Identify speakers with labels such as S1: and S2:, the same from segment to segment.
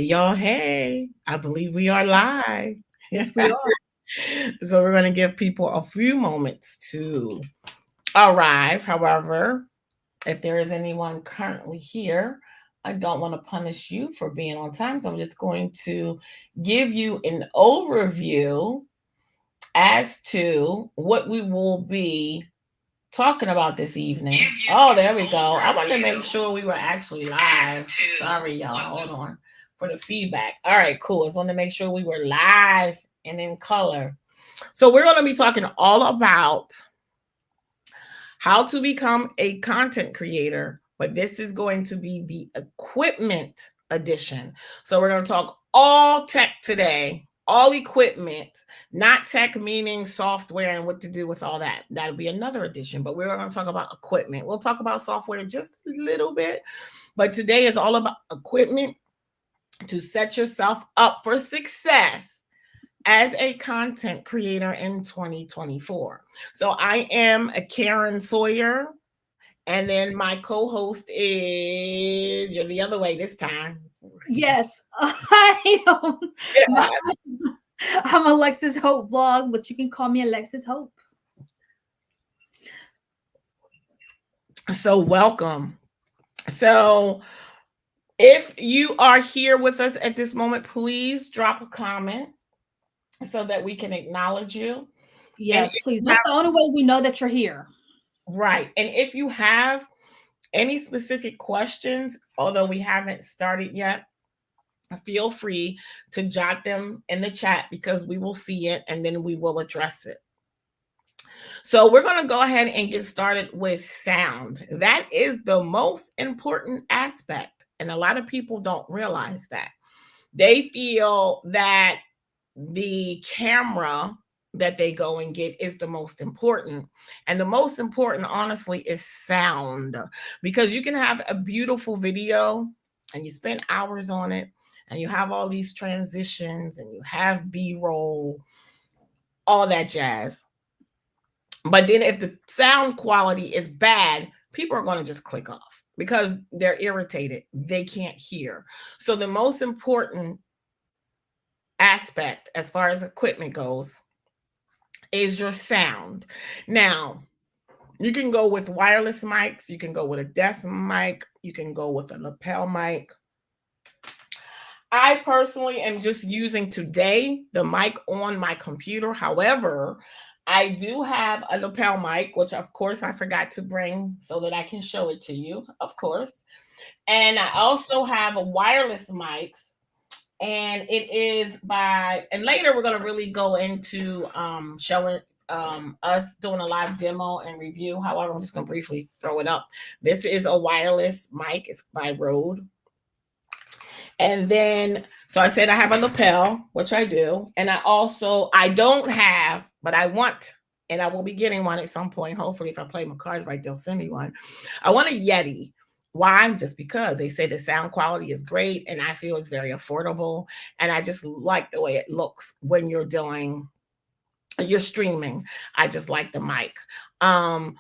S1: y'all. Hey, I believe we are live.
S2: Yes, we are.
S1: So we're going to give people a few moments to arrive. However, if there is anyone currently here, I don't want to punish you for being on time. So I'm just going to give you an overview as to what we will be talking about this evening. Oh, there we go. I wanted to make sure we were actually live. Sorry, y'all. Hold on for the feedback. All right, cool. I just wanted to make sure we were live and in color. So we're going to be talking all about how to become a content creator, but this is going to be the equipment edition. So we're going to talk all tech today, all equipment, not tech meaning software and what to do with all that. That'll be another edition, but we're going to talk about equipment. We'll talk about software just a little bit, but today is all about equipment to set yourself up for success as a content creator in 2024. So I am a Karen Sawyer, and then my co-host is, you're the other way this time.
S2: Yes, I am.
S1: Yeah.
S2: I'm Alexis Hope Vlog, but you can call me Alexis Hope.
S1: So welcome. So if you are here with us at this moment, please drop a comment so that we can acknowledge you.
S2: Yes, please. That's the only way we know that you're here.
S1: Right. And if you have any specific questions, although we haven't started yet, feel free to jot them in the chat because we will see it and then we will address it. So we're going to go ahead and get started with sound. That is the most important aspect. And a lot of people don't realize that. They feel that the camera that they go and get is the most important. And the most important, honestly, is sound, because you can have a beautiful video and you spend hours on it and you have all these transitions and you have B-roll, all that jazz. But then if the sound quality is bad, people are going to just click off because they're irritated. They can't hear. So the most important aspect as far as equipment goes is your sound. Now, you can go with wireless mics, you can go with a desk mic, you can go with a lapel mic. I personally am just using today the mic on my computer. However, I do have a lapel mic, which of course I forgot to bring so that I can show it to you, of course. And I also have a wireless mics, and it is by, and later we're going to really go into showing us doing a live demo and review. However, I'm just going to briefly throw it up. This is a wireless mic. It's by Rode. And then, so I said I have a lapel, which I do. And I don't have, but I want, and I will be getting one at some point. Hopefully, if I play my cards right, they'll send me one. I want a Yeti. Why? Just because they say the sound quality is great and I feel it's very affordable. And I just like the way it looks when you're streaming. I just like the mic.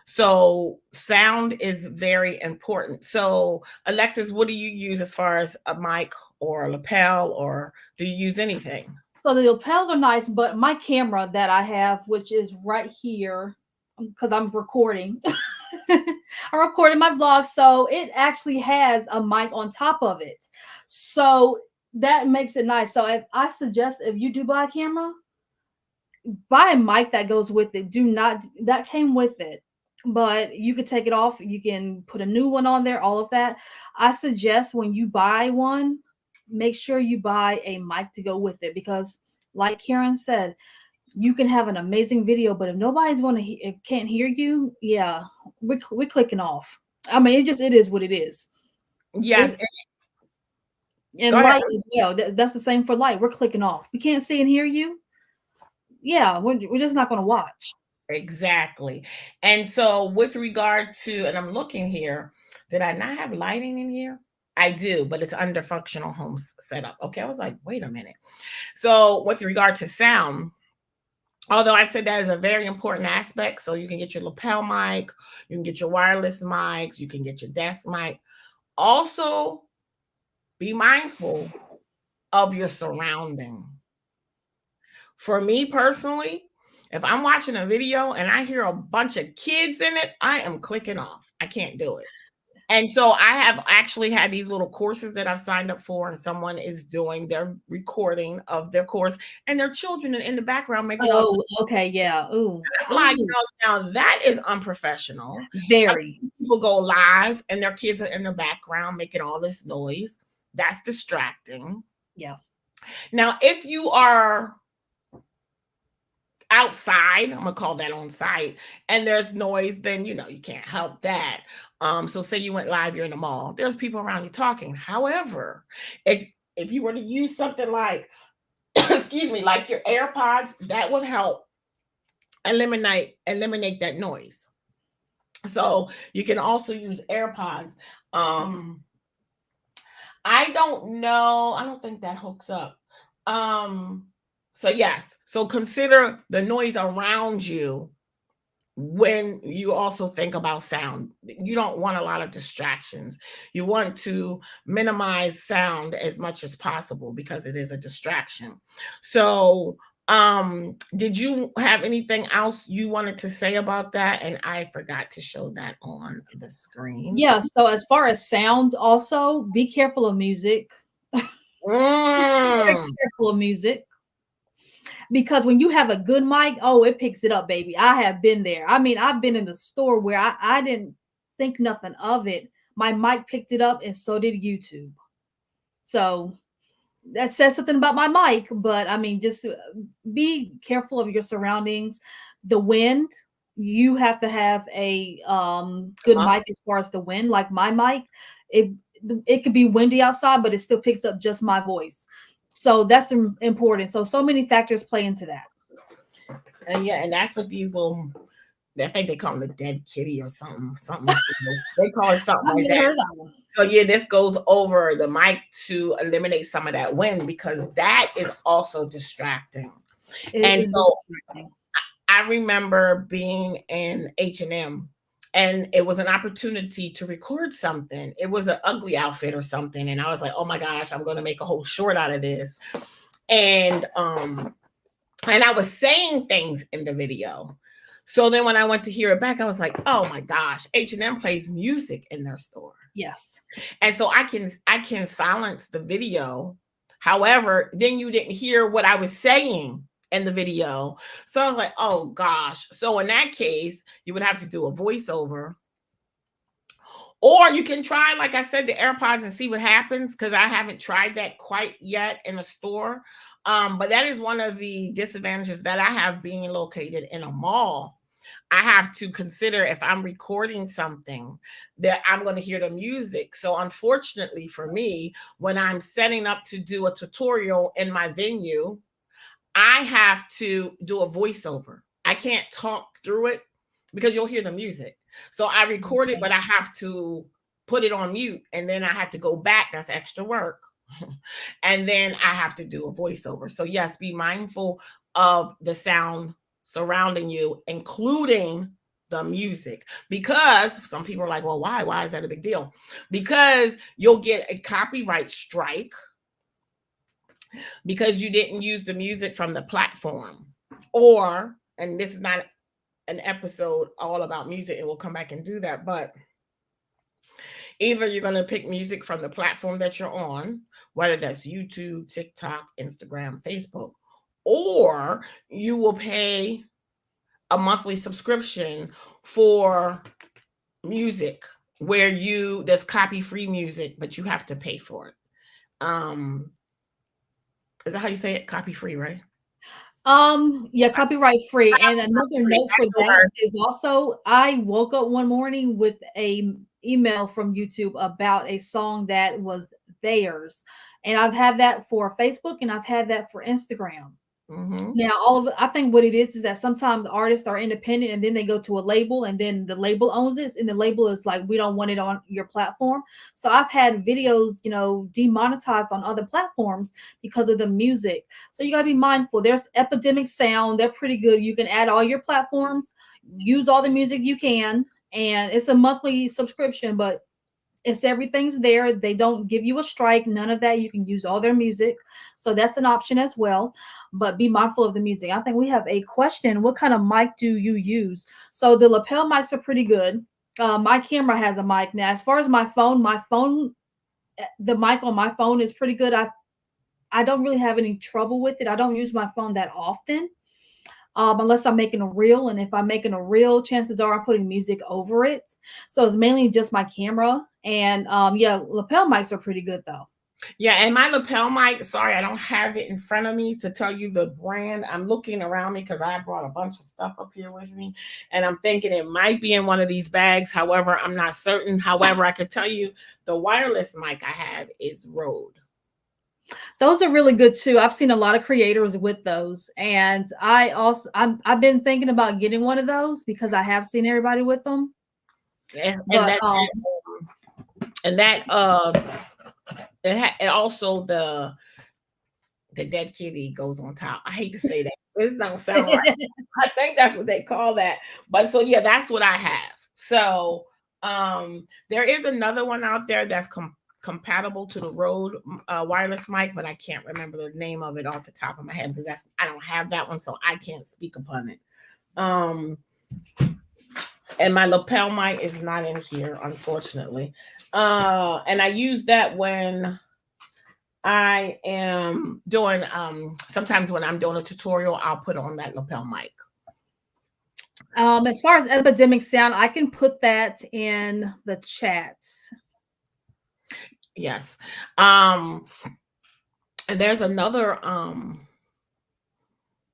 S1: So sound is very important. So Alexis, what do you use as far as a mic or a lapel, or do you use anything?
S2: So the lapels are nice, but my camera that I have, which is right here, because I'm recording. I'm recording my vlog, so it actually has a mic on top of it. So that makes it nice. So I suggest if you do buy a camera, buy a mic that goes with it. Do not, that came with it, but you could take it off. You can put a new one on there, all of that. I suggest when you buy one, make sure you buy a mic to go with it, because like Karen said, you can have an amazing video, but if nobody's going to if can't hear you, yeah, we're clicking off. I mean, it is what it is.
S1: Yes.
S2: And light as well. That's the same for light. We're clicking off. We can't see and hear you. Yeah, we're just not going to watch.
S1: Exactly. And so with regard to, and I'm looking here, did I not have lighting in here? I do, but it's under functional homes setup. Okay, I was like, wait a minute. So with regard to sound, although I said that is a very important aspect, so you can get your lapel mic, you can get your wireless mics, you can get your desk mic. Also, be mindful of your surrounding. For me personally, if I'm watching a video and I hear a bunch of kids in it, I am clicking off. I can't do it. And so I have actually had these little courses that I've signed up for, and someone is doing their recording of their course, and their children are in the background making all
S2: Oh, okay, yeah. Ooh,
S1: like,
S2: ooh,
S1: now that is unprofessional. I've
S2: very.
S1: seen people go live and their kids are in the background making all this noise. That's distracting.
S2: Yeah.
S1: Now, if you are outside, I'm gonna call that on site, and there's noise, then you can't help that. So say you went live, you're in the mall, there's people around you talking. However, if you were to use something like excuse me, like your AirPods, that would help eliminate that noise. So you can also use AirPods. I don't know. I don't think that hooks up. So yes. So consider the noise around you when you also think about sound. You don't want a lot of distractions. You want to minimize sound as much as possible because it is a distraction. So did you have anything else you wanted to say about that? And I forgot to show that on the screen.
S2: Yeah, so as far as sound, also be careful of music. Very
S1: Mm.
S2: careful of music. Because when you have a good mic, oh, it picks it up, baby. I have been there. I mean, I've been in the store where I didn't think nothing of it. My mic picked it up, and so did YouTube. So that says something about my mic, but I mean, just be careful of your surroundings. The wind, you have to have a good mic as far as the wind. Like my mic, it it could be windy outside, but it still picks up just my voice. So that's important. So many factors play into that.
S1: And yeah, and that's what these little, I think they call them the dead kitty or something. They call it something
S2: I've
S1: like
S2: never
S1: that.
S2: heard that one.
S1: So yeah, this goes over the mic to eliminate some of that wind because that is also distracting. And
S2: It's
S1: so
S2: distracting.
S1: I remember being in H&M and it was an opportunity to record something. It was an ugly outfit or something. And I was like, oh my gosh, I'm going to make a whole short out of this. And I was saying things in the video. So then when I went to hear it back, I was like, oh my gosh, H&M plays music in their store.
S2: Yes.
S1: And so I can silence the video. However, then you didn't hear what I was saying in the video. So I was like, oh gosh. So in that case, you would have to do a voiceover. Or you can try, like I said, the AirPods and see what happens, because I haven't tried that quite yet in a store. But that is one of the disadvantages that I have being located in a mall. I have to consider if I'm recording something that I'm going to hear the music. So unfortunately for me, when I'm setting up to do a tutorial in my venue, I have to do a voiceover. I can't talk through it because you'll hear the music. So I record it, but I have to put it on mute and then I have to go back. That's extra work. And then I have to do a voiceover. So yes, be mindful of the sound surrounding you, including the music, because some people are like, well, why is that a big deal? Because you'll get a copyright strike because you didn't use the music from the platform. Or, and this is not an episode all about music, and we'll come back and do that, but either you're going to pick music from the platform that you're on, whether that's YouTube, TikTok, Instagram, Facebook, or you will pay a monthly subscription for music where there's copy free music, but you have to pay for it. Is that how you say it? Copy free, right?
S2: Yeah, copyright free. And another note for that is also I woke up one morning with a email from YouTube about a song that was theirs. And I've had that for Facebook and I've had that for Instagram.
S1: Mm-hmm.
S2: Now, I think what it is that sometimes the artists are independent and then they go to a label and then the label owns it and the label is like, we don't want it on your platform. So I've had videos, demonetized on other platforms because of the music. So you got to be mindful. There's Epidemic Sound. They're pretty good. You can add all your platforms, use all the music you can, and it's a monthly subscription, but It's everything's there. They don't give you a strike, none of that. You can use all their music. So that's an option as well. But be mindful of the music. I think we have a question. What kind of mic do you use? So the lapel mics are pretty good. My camera has a mic. Now, as far as my phone, the mic on my phone is pretty good. I don't really have any trouble with it. I don't use my phone that often, unless I'm making a reel. And if I'm making a reel, chances are I'm putting music over it. So it's mainly just my camera. And yeah, lapel mics are pretty good though.
S1: Yeah, and my lapel mic, sorry, I don't have it in front of me to tell you the brand. I'm looking around me because I brought a bunch of stuff up here with me, and I'm thinking it might be in one of these bags. However, I'm not certain. However, I could tell you the wireless mic I have is Rode.
S2: Those are really good too. I've seen a lot of creators with those, and I've been thinking about getting one of those because I have seen everybody with them.
S1: And
S2: But
S1: and also the dead kitty goes on top. I hate to say that. It don't sound right. I think that's what they call that. But so yeah, that's what I have. So there is another one out there that's compatible to the Rode wireless mic, but I can't remember the name of it off the top of my head because I don't have that one, so I can't speak upon it. And my lapel mic is not in here, unfortunately. And I use that when I am doing sometimes when I'm doing a tutorial, I'll put on that lapel mic.
S2: As far as Epidemic Sound, I can put that in the chat.
S1: Yes. And there's another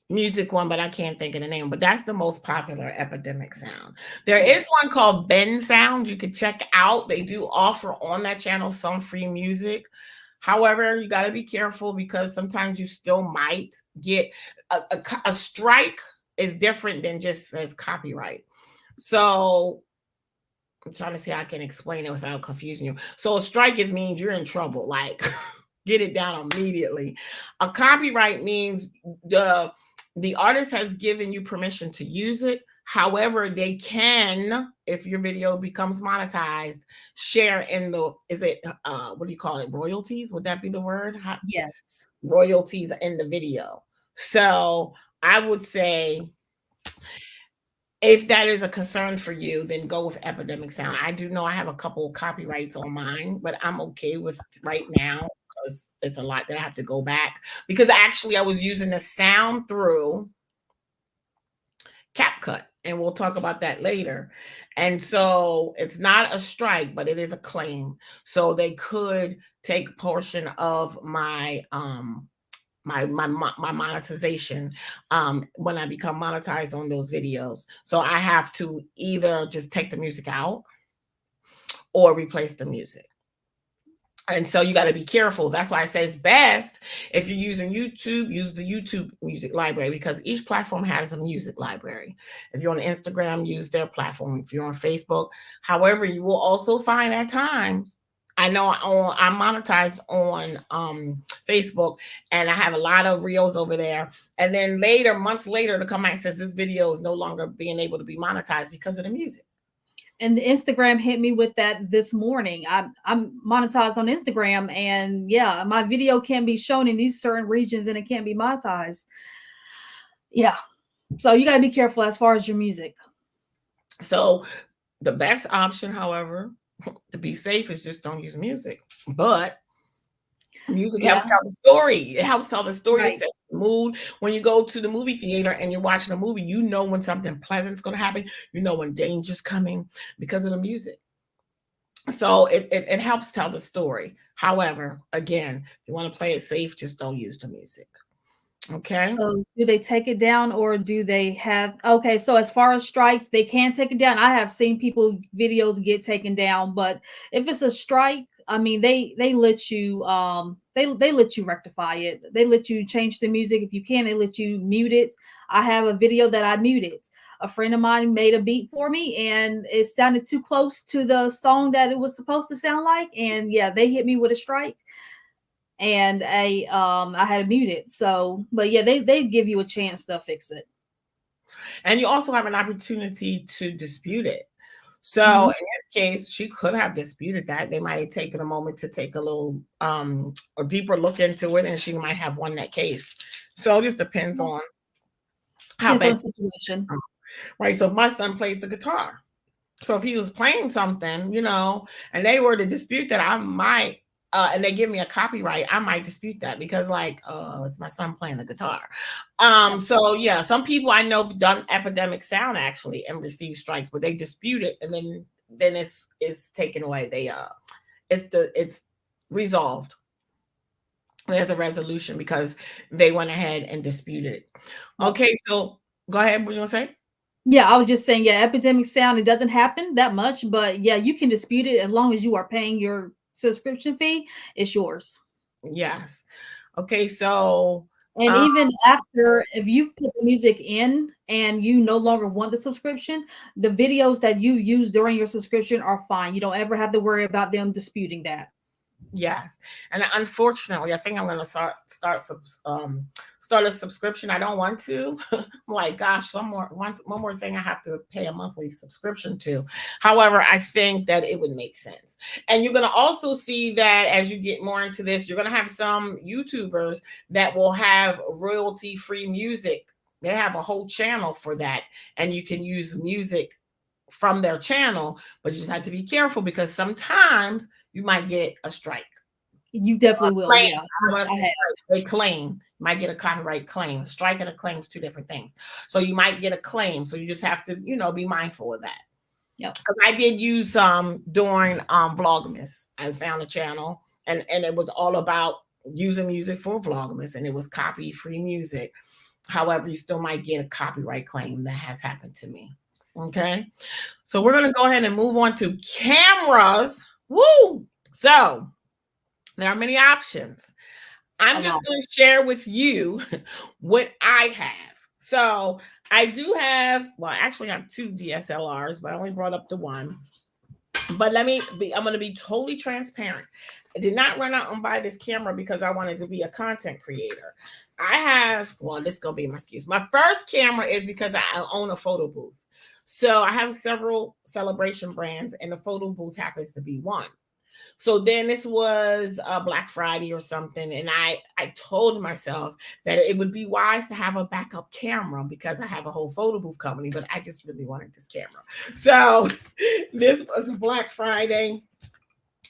S1: music one, but I can't think of the name, but that's the most popular Epidemic Sound. There is one called Bensound you could check out. They do offer on that channel some free music. However, you got to be careful because sometimes you still might get a strike is different than just as copyright. So I'm trying to see how I can explain it without confusing you. So a strike means you're in trouble, like get it down immediately. A copyright means the artist has given you permission to use it. However, they can, if your video becomes monetized, share in the, what do you call it? Royalties? Would that be the word?
S2: Yes.
S1: Royalties in the video. So I would say if that is a concern for you, then go with Epidemic Sound. I do know I have a couple of copyrights on mine, but I'm okay with right now because it's a lot that I have to go back. Because actually I was using the sound through CapCut, and we'll talk about that later. And so it's not a strike, but it is a claim. So they could take a portion of my my monetization when I become monetized on those videos. So I have to either just take the music out or replace the music. And so you got to be careful. That's why I say it's best if you're using YouTube, use the YouTube music library because each platform has a music library. If you're on Instagram, use their platform. If you're on Facebook, however, you will also find at times, I know I'm monetized on Facebook and I have a lot of reels over there. And then later, months later, the comment says this video is no longer being able to be monetized because of the music.
S2: And Instagram hit me with that this morning. I'm monetized on Instagram, and yeah, my video can't be shown in these certain regions, and it can't be monetized. Yeah, so you got to be careful as far as your music.
S1: So the best option, however, to be safe is just don't use music. But music helps tell the story. It helps tell the story. Right. It sets the mood. When you go to the movie theater and you're watching a movie, you know when something pleasant is going to happen. You know when danger's coming because of the music. So it helps tell the story. However, again, if you want to play it safe, just don't use the music. Okay.
S2: So do they take it down or do they have, okay, so as far as strikes, they can take it down. I have seen people videos get taken down, but if it's a strike, I mean, they let you they let you rectify it. They let you change the music if you can. They let you mute it. I have a video that I muted. A friend of mine made a beat for me and it sounded too close to the song that it was supposed to sound like, and yeah, they hit me with a strike and I had to mute it. So, but yeah, they give you a chance to fix it.
S1: And you also have an opportunity to dispute it. So
S2: Mhm.
S1: in this case, she could have disputed that. They might have taken a moment to take a deeper look into it, and she might have won that case. So it just depends
S2: Yeah.
S1: on how
S2: Depends on
S1: bad.
S2: the situation.
S1: Right. So if my son plays the guitar. So if he was playing something, and they were to dispute that, I might, and they give me a copyright, I might dispute that because, like, it's my son playing the guitar.
S2: Yeah.
S1: So yeah, some people I know have done Epidemic Sound actually and received strikes, but they dispute it, and then it's taken away. It's resolved. There's a resolution because they went ahead and disputed it.
S2: Yep.
S1: Okay, so go ahead. What you gonna say?
S2: Yeah, I was just saying, yeah, epidemic sound, it doesn't happen that much, but yeah, you can dispute it as long as you are paying your subscription fee, it's yours.
S1: Yes. Okay, so
S2: And
S1: um,
S2: even after, if you put the music in and you no longer want the subscription, the videos that you use during your subscription are fine. You don't ever have to worry about them disputing that.
S1: yes, and unfortunately, I think I'm gonna start a subscription. I don't want to. I'm like, gosh, one more thing I have to pay a monthly subscription to. However, I think that it would make sense. And you're gonna also see that as you get more into this, you're gonna have some YouTubers that will have royalty-free music. They have a whole channel for that, and you can use music from their channel, but you just have to be careful because sometimes you might get a strike.
S2: You definitely will.
S1: Claim.
S2: Yeah.
S1: I don't want to
S2: I
S1: say
S2: have.
S1: strike. A claim. You might get a copyright claim. Strike and a claim is two different things. So you might get a claim. So you just have to, be mindful of that.
S2: Yep.
S1: Because I did use during Vlogmas. I found a channel and it was all about using music for Vlogmas, and it was copy free music. However, you still might get a copyright claim. That has happened to me. Okay. So we're gonna go ahead and move on to cameras. Woo! So there are many options. I'm just going to share with you what I have. So I do have, well, I actually have two DSLRs, but I only brought up the one. But I'm going to be totally transparent. I did not run out and buy this camera because I wanted to be a content creator. This is going to be my excuse. My first camera is because I own a photo booth. So I have several celebration brands, and the photo booth happens to be one. So then this was Black Friday or something, and I told myself that it would be wise to have a backup camera because I have a whole photo booth company, but I just really wanted this camera. So this was a Black Friday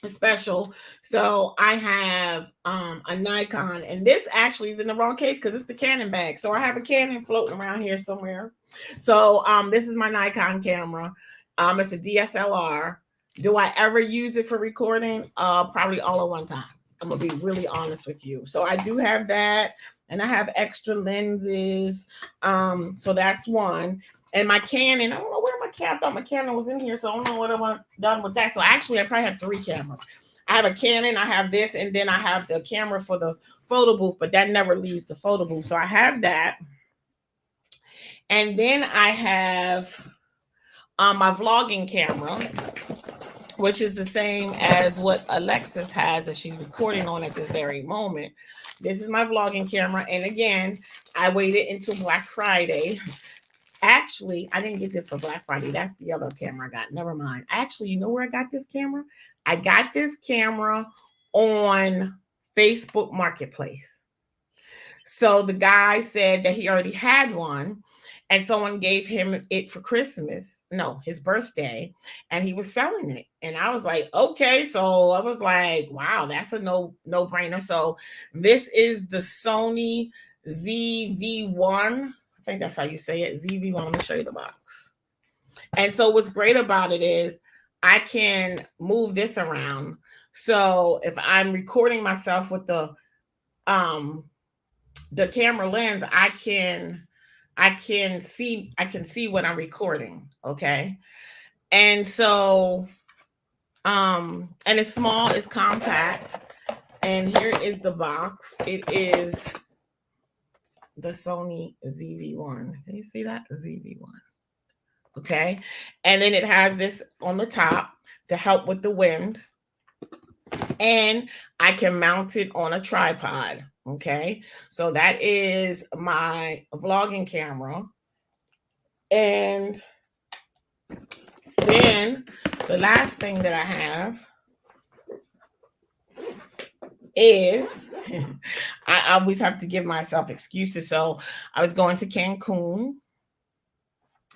S1: special. So I have a Nikon, and this actually is in the wrong case because it's the Canon bag. So I have a Canon floating around here somewhere. So this is my Nikon camera. It's a DSLR. Do I ever use it for recording? Probably all at one time. I'm gonna be really honest with you. So I do have that, and I have extra lenses. So that's one. And my Canon, I don't know where my Canon. I thought my Canon was in here, so I don't know what I've done with that. So actually, I probably have three cameras. I have a Canon, I have this, and then I have the camera for the photo booth, but that never leaves the photo booth. So I have that. And then I have my vlogging camera, which is the same as what Alexis has that she's recording on at this very moment. This is my vlogging camera. And again, I waited until Black Friday. Actually, I didn't get this for Black Friday. That's the other camera I got. Never mind. Actually, you know where I got this camera? I got this camera on Facebook Marketplace. So the guy said that he already had one, and someone gave him it for Christmas. No, his birthday, and he was selling it. And I was like, okay. So I was like, wow, that's a no-brainer. So this is the Sony ZV-1. I think that's how you say it. ZV-1. Let me show you the box. And so what's great about it is I can move this around. So if I'm recording myself with the camera lens, I can see what I'm recording. Okay. And so and it's small, it's compact. And here is the box. It is the Sony ZV-1. Can you see that? ZV-1. Okay. And then it has this on the top to help with the wind. And I can mount it on a tripod. Okay. So that is my vlogging camera. And Then the last thing that I have is I always have to give myself excuses. So I was going to Cancun.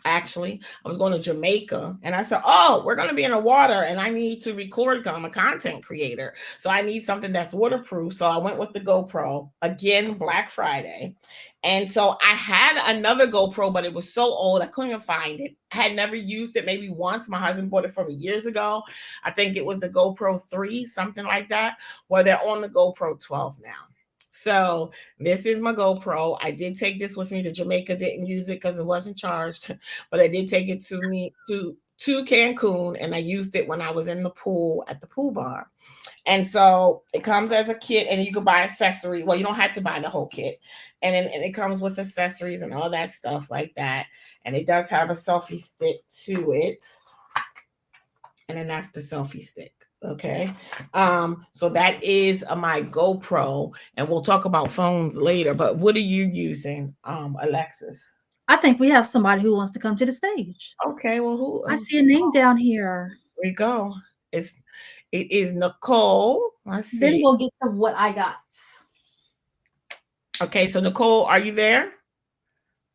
S1: Actually, I was going to Jamaica and I said, oh, we're going to be in the water and I need to record because I'm a content creator. So I need something that's waterproof. So I went with the GoPro, again, Black Friday. And so I had another GoPro, but it was so old, I couldn't even find it. I had never used it, maybe once. My husband bought it for me years ago. I think it was the GoPro 3, something like that, where they're on the GoPro 12 now. So this is my GoPro. I did take this with me to Jamaica, didn't use it because it wasn't charged, but I did take it to Cancun and I used it when I was in the pool at the pool bar. And so it comes as a kit and you can buy accessories. Well, you don't have to buy the whole kit. And it comes with accessories and all that stuff like that. And it does have a selfie stick to it. And then that's the selfie stick. Okay. So that is my GoPro, and we'll talk about phones later. But what are you using, Alexis?
S2: I think we have somebody who wants to come to the stage.
S1: Okay, well, who
S2: I see a name down here.
S1: we go. It is Nicole. Let's
S2: Then
S1: see.
S2: we'll get to what I got.
S1: Okay, so Nicole, are you there?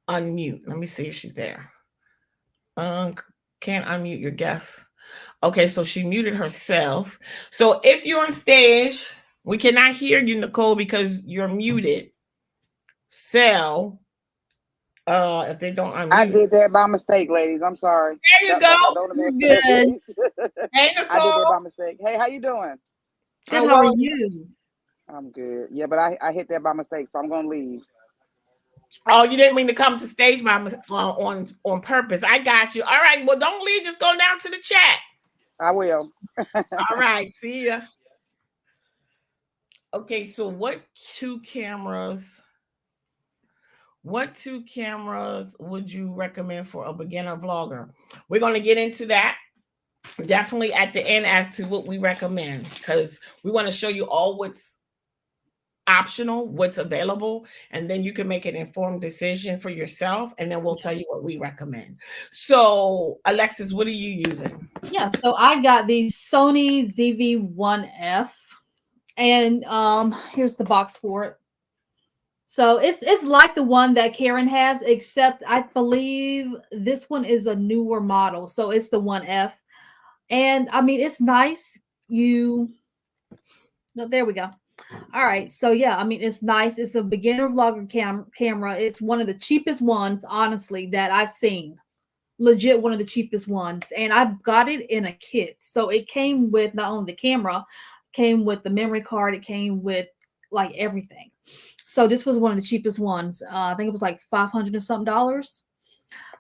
S1: Unmute. Let me see if she's there. Can't unmute your guest. Okay, so she muted herself. So if you're on stage, we cannot hear you, Nicole, because you're muted. So if they don't unmute.
S3: I did that by mistake, ladies. I'm sorry.
S1: There you go.
S2: You're good.
S1: Hey, Nicole.
S3: I did that by mistake. Hey, how you doing?
S2: Good, how are you?
S3: I'm good. Yeah, but I hit that by mistake, so I'm gonna leave.
S1: Oh, you didn't mean to come to stage by on purpose. I got you. All right. Well, don't leave. Just go down to the chat.
S3: I will.
S1: All right. See ya. Okay. So what two cameras would you recommend for a beginner vlogger? We're going to get into that definitely at the end as to what we recommend, because we want to show you all what's optional, what's available, and then you can make an informed decision for yourself, and then we'll tell you what we recommend. So Alexis, what are you using?
S2: Yeah, so I got the Sony ZV-1F, and here's the box for it. So it's like the one that Karen has, except I believe this one is a newer model, so it's the 1F. And I mean, it's nice. No, there we go. All right, so yeah, I mean, it's nice. It's a beginner vlogger camera. It's one of the cheapest ones, honestly, that I've seen. Legit one of the cheapest ones. And I've got it in a kit. So it came with not only the camera, came with the memory card, it came with like everything. So this was one of the cheapest ones. I think it was like $500 and something.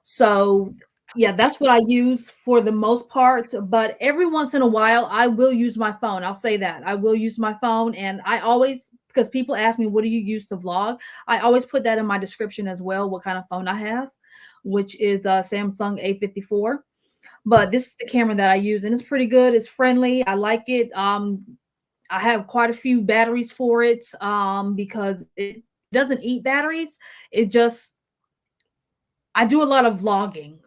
S2: So yeah, that's what I use for the most part. But every once in a while, I will use my phone. I'll say that. I will use my phone. And I always, because people ask me, what do you use to vlog? I always put that in my description as well, what kind of phone I have, which is a Samsung A54. But this is the camera that I use, and it's pretty good. It's friendly. I like it. I have quite a few batteries for it because it doesn't eat batteries. I do a lot of vlogging.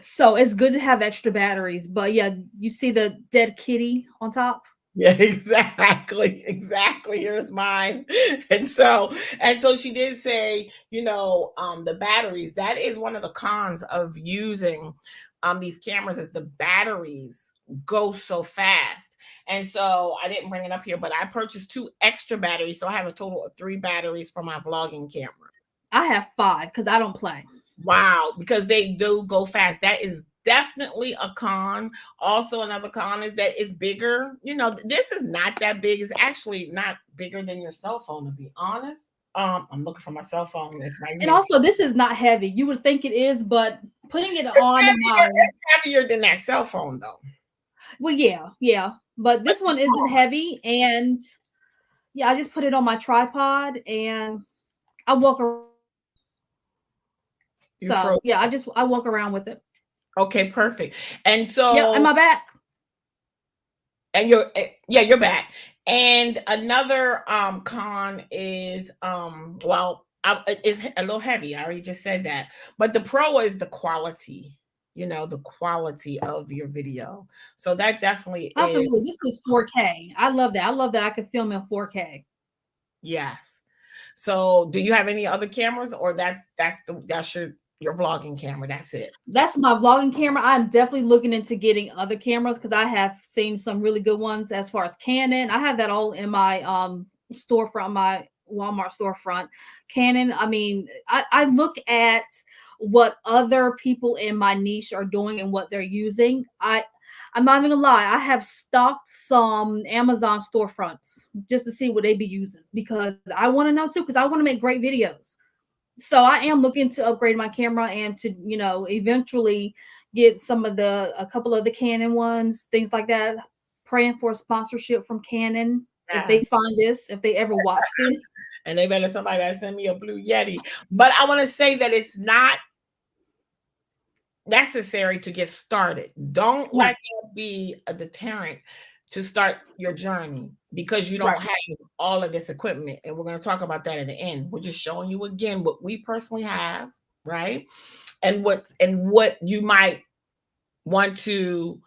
S2: So it's good to have extra batteries. But yeah, you see the dead kitty on top?
S1: Yeah, exactly. Here's mine. And so she did say, the batteries, that is one of the cons of using these cameras, is the batteries go so fast. And so I didn't bring it up here, but I purchased 2 extra batteries. So I have a total of 3 batteries for my vlogging camera.
S2: I have 5 because I don't play.
S1: Wow, because they do go fast. That is definitely a con. Also, another con is that it's bigger. This is not that big. It's actually not bigger than your cell phone, to be honest. I'm looking for my cell phone. It's right here.
S2: And also, this is not heavy. You would think it is, but putting it on
S1: it's heavier than that cell phone, though.
S2: Well, yeah. But this one isn't heavy, and yeah, I just put it on my tripod and I walk around. So yeah, I walk around with it.
S1: Okay, perfect. And so
S2: yeah, and my back.
S1: And you're back. And another con is it's a little heavy. I already just said that. But the pro is the quality. you know, the quality of your video. So that definitely is,
S2: Absolutely. This is 4K. I love that. I love that I can film in 4K.
S1: yes. So do you have any other cameras, or that's your vlogging camera? That's it.
S2: That's my vlogging camera. I'm definitely looking into getting other cameras because I have seen some really good ones as far as Canon. I have that all in my storefront, my Walmart storefront. Canon, I mean, I look at what other people in my niche are doing and what they're using. I'm not even gonna lie, I have stocked some Amazon storefronts just to see what they be using because I want to know too, because I want to make great videos. So I am looking to upgrade my camera and to, you know, eventually get a couple of the Canon ones, things like that. Praying for a sponsorship from Canon if
S1: Yeah.
S2: they find this, if they ever watch this.
S1: And they better somebody better send me a Blue Yeti. But I want to say that it's not necessary to get started. Don't
S2: Yeah.
S1: let that be a deterrent to start your journey because you don't
S2: Right.
S1: have all of this equipment. And we're going to talk about that at the end. We're just showing you again what we personally have, right? And what you might want to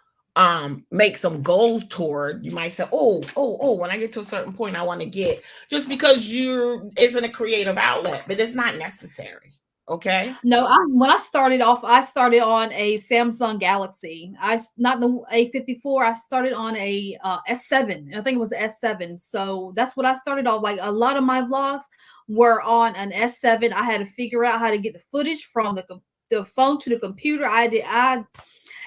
S1: make some goals toward. You might say, when I get to a certain point, I want to get, just because you isn't a creative outlet, but it's not necessary. Okay.
S2: No, when I started off, I started on a Samsung Galaxy. Not the A54. I started on a S7. I think it was the S7. So that's what I started off. Like a lot of my vlogs were on an S7. I had to figure out how to get the footage from the phone to the computer.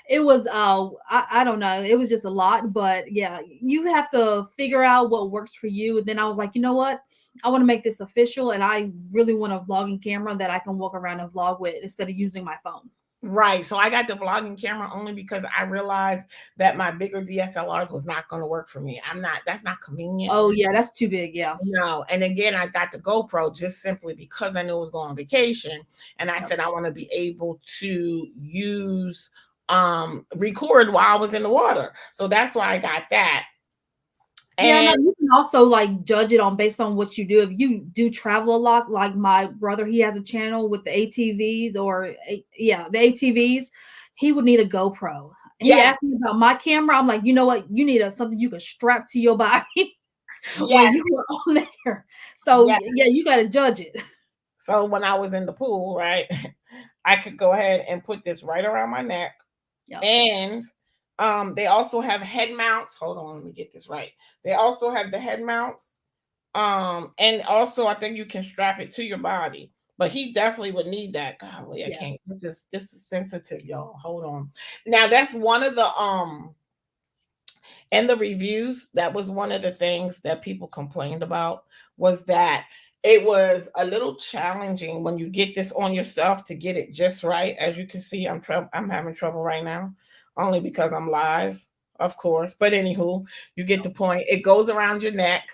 S2: It was I don't know, it was just a lot, but yeah, you have to figure out what works for you. And then I was like, you know what, I want to make this official, and I really want a vlogging camera that I can walk around and vlog with instead of using my phone.
S1: Right. So I got the vlogging camera only because I realized that my bigger DSLRs was not going to work for me. That's not convenient.
S2: Oh yeah, that's too big. Yeah.
S1: No. And again, I got the GoPro just simply because I knew I was going on vacation. And I said, I want to be able to use record while I was in the water. So that's why I got that.
S2: Yeah, no,
S1: And
S2: you can also like judge it on based on what you do. If you do travel a lot, like my brother, he has a channel with the ATVs the ATVs. He would need a GoPro. He
S1: yeah,
S2: asked me about my camera. I'm like, you know what? You need something you can strap to your body
S1: yeah,
S2: when you were on there. So
S1: yeah.
S2: yeah, you got to judge it.
S1: So when I was in the pool, right, I could go ahead and put this right around my neck.
S2: Yep.
S1: And they also have head mounts. Hold on, let me get this right. They also have the head mounts. And also I think you can strap it to your body. But he definitely would need that. Golly, I can't. This is sensitive, y'all. Hold on. Now that's one of the in the reviews, that was one of the things that people complained about, was that it was a little challenging when you get this on yourself to get it just right. As you can see, I'm having trouble right now, only because I'm live, of course. But anywho, you get the point. It goes around your neck,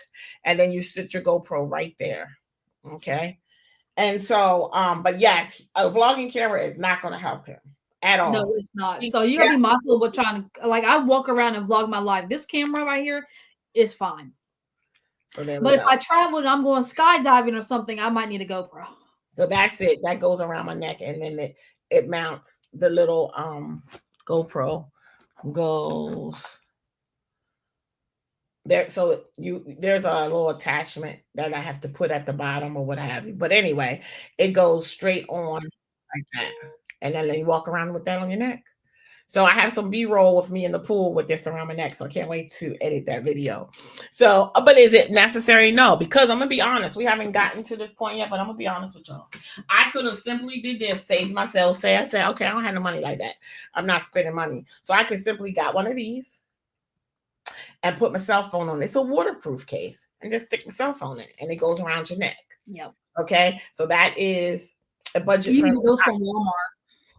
S1: and then you sit your GoPro right there. Okay. And so, but yes, a vlogging camera is not going to help him at all.
S2: No, it's not. So you gotta be mindful of what trying to, like, I walk around and vlog my life. This camera right here is fine.
S1: So there
S2: But if I travel and I'm going skydiving or something, I might need a GoPro.
S1: So that's it. That goes around my neck, and then it mounts. The little GoPro goes there. So there's a little attachment that I have to put at the bottom or what have you. But anyway, it goes straight on like that. And then you walk around with that on your neck. So I have some B-roll with me in the pool with this around my neck. So I can't wait to edit that video. So, but is it necessary? No, because I'm going to be honest. We haven't gotten to this point yet, but I'm going to be honest with y'all. I could have simply did this, saved myself. I said, okay, I don't have no money like that. I'm not spending money. So I could simply got one of these and put my cell phone on it. It's a waterproof case, and just stick my cell phone in it, and it goes around your neck.
S2: Yep.
S1: Okay. So that is a budget.
S2: You can get those from Walmart.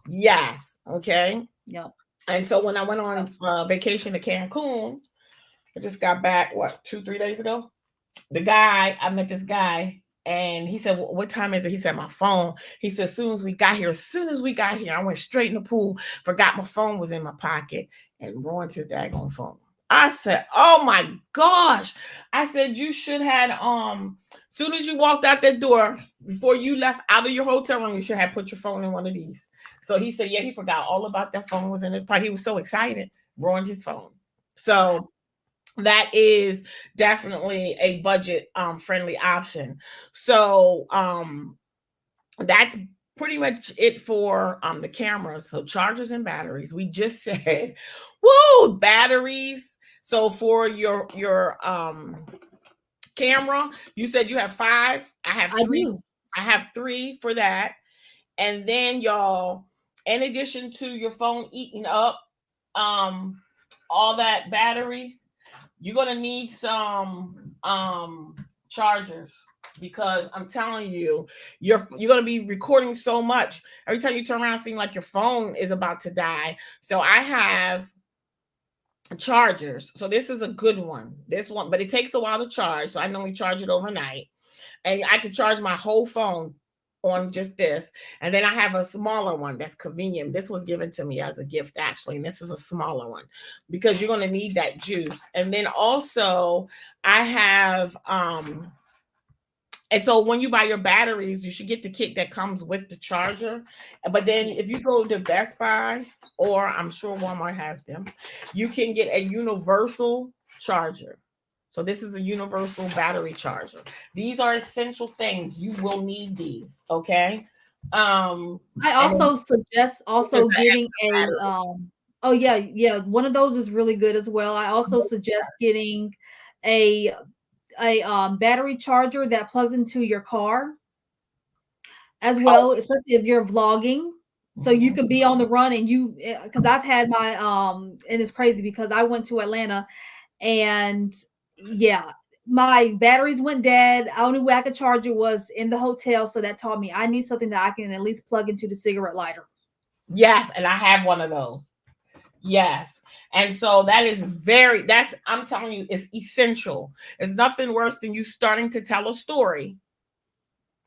S1: Yes. Okay.
S2: Yep.
S1: And so when I went on vacation to Cancun, I just got back, 2-3 days ago? I met this guy, and he said, what time is it? He said, my phone. He said, as soon as we got here, I went straight in the pool, forgot my phone was in my pocket, and ruined his daggone phone. I said, "Oh my gosh." I said, "You should have soon as you walked out that door, before you left out of your hotel room, you should have put your phone in one of these." So he said, "Yeah, he forgot all about that phone was in his pocket. He was so excited, ruined his phone." So that is definitely a budget friendly option. So that's pretty much it for the cameras. So chargers and batteries. We just said, whoa, batteries. So for your camera, you said you have 5. I have
S2: I
S1: 3.
S2: do.
S1: I have 3 for that. And then y'all, in addition to your phone eating up all that battery, you're gonna need some chargers, because I'm telling you, you're gonna be recording so much. Every time you turn around, it seems like your phone is about to die. So I have chargers. So this is a good one. This one, but it takes a while to charge. So I normally charge it overnight, and I can charge my whole phone on just this. And then I have a smaller one that's convenient. This was given to me as a gift, actually, and this is a smaller one because you're going to need that juice. And then also I have and so when you buy your batteries, you should get the kit that comes with the charger. But then if you go to Best Buy, or I'm sure Walmart has them, you can get a universal charger. So this is a universal battery charger. These are essential things. You will need these, okay?
S2: I
S1: And then
S2: also suggest
S1: it's just
S2: also
S1: an
S2: getting
S1: extra
S2: a
S1: battery.
S2: oh yeah, yeah, one of those is really good as well. I also suggest getting a battery charger that plugs into your car as
S1: Oh,
S2: well, especially if you're vlogging. So you
S1: mhm.
S2: can be on the run and you because I've had my and it's crazy because I went to Atlanta and yeah, my batteries went dead. The only way I could charge it was in the hotel. So that taught me I need something that I can at least plug into the cigarette lighter.
S1: Yes, and I have one of those. Yes. And so that is that's, I'm telling you, it's essential. It's nothing worse than you starting to tell a story,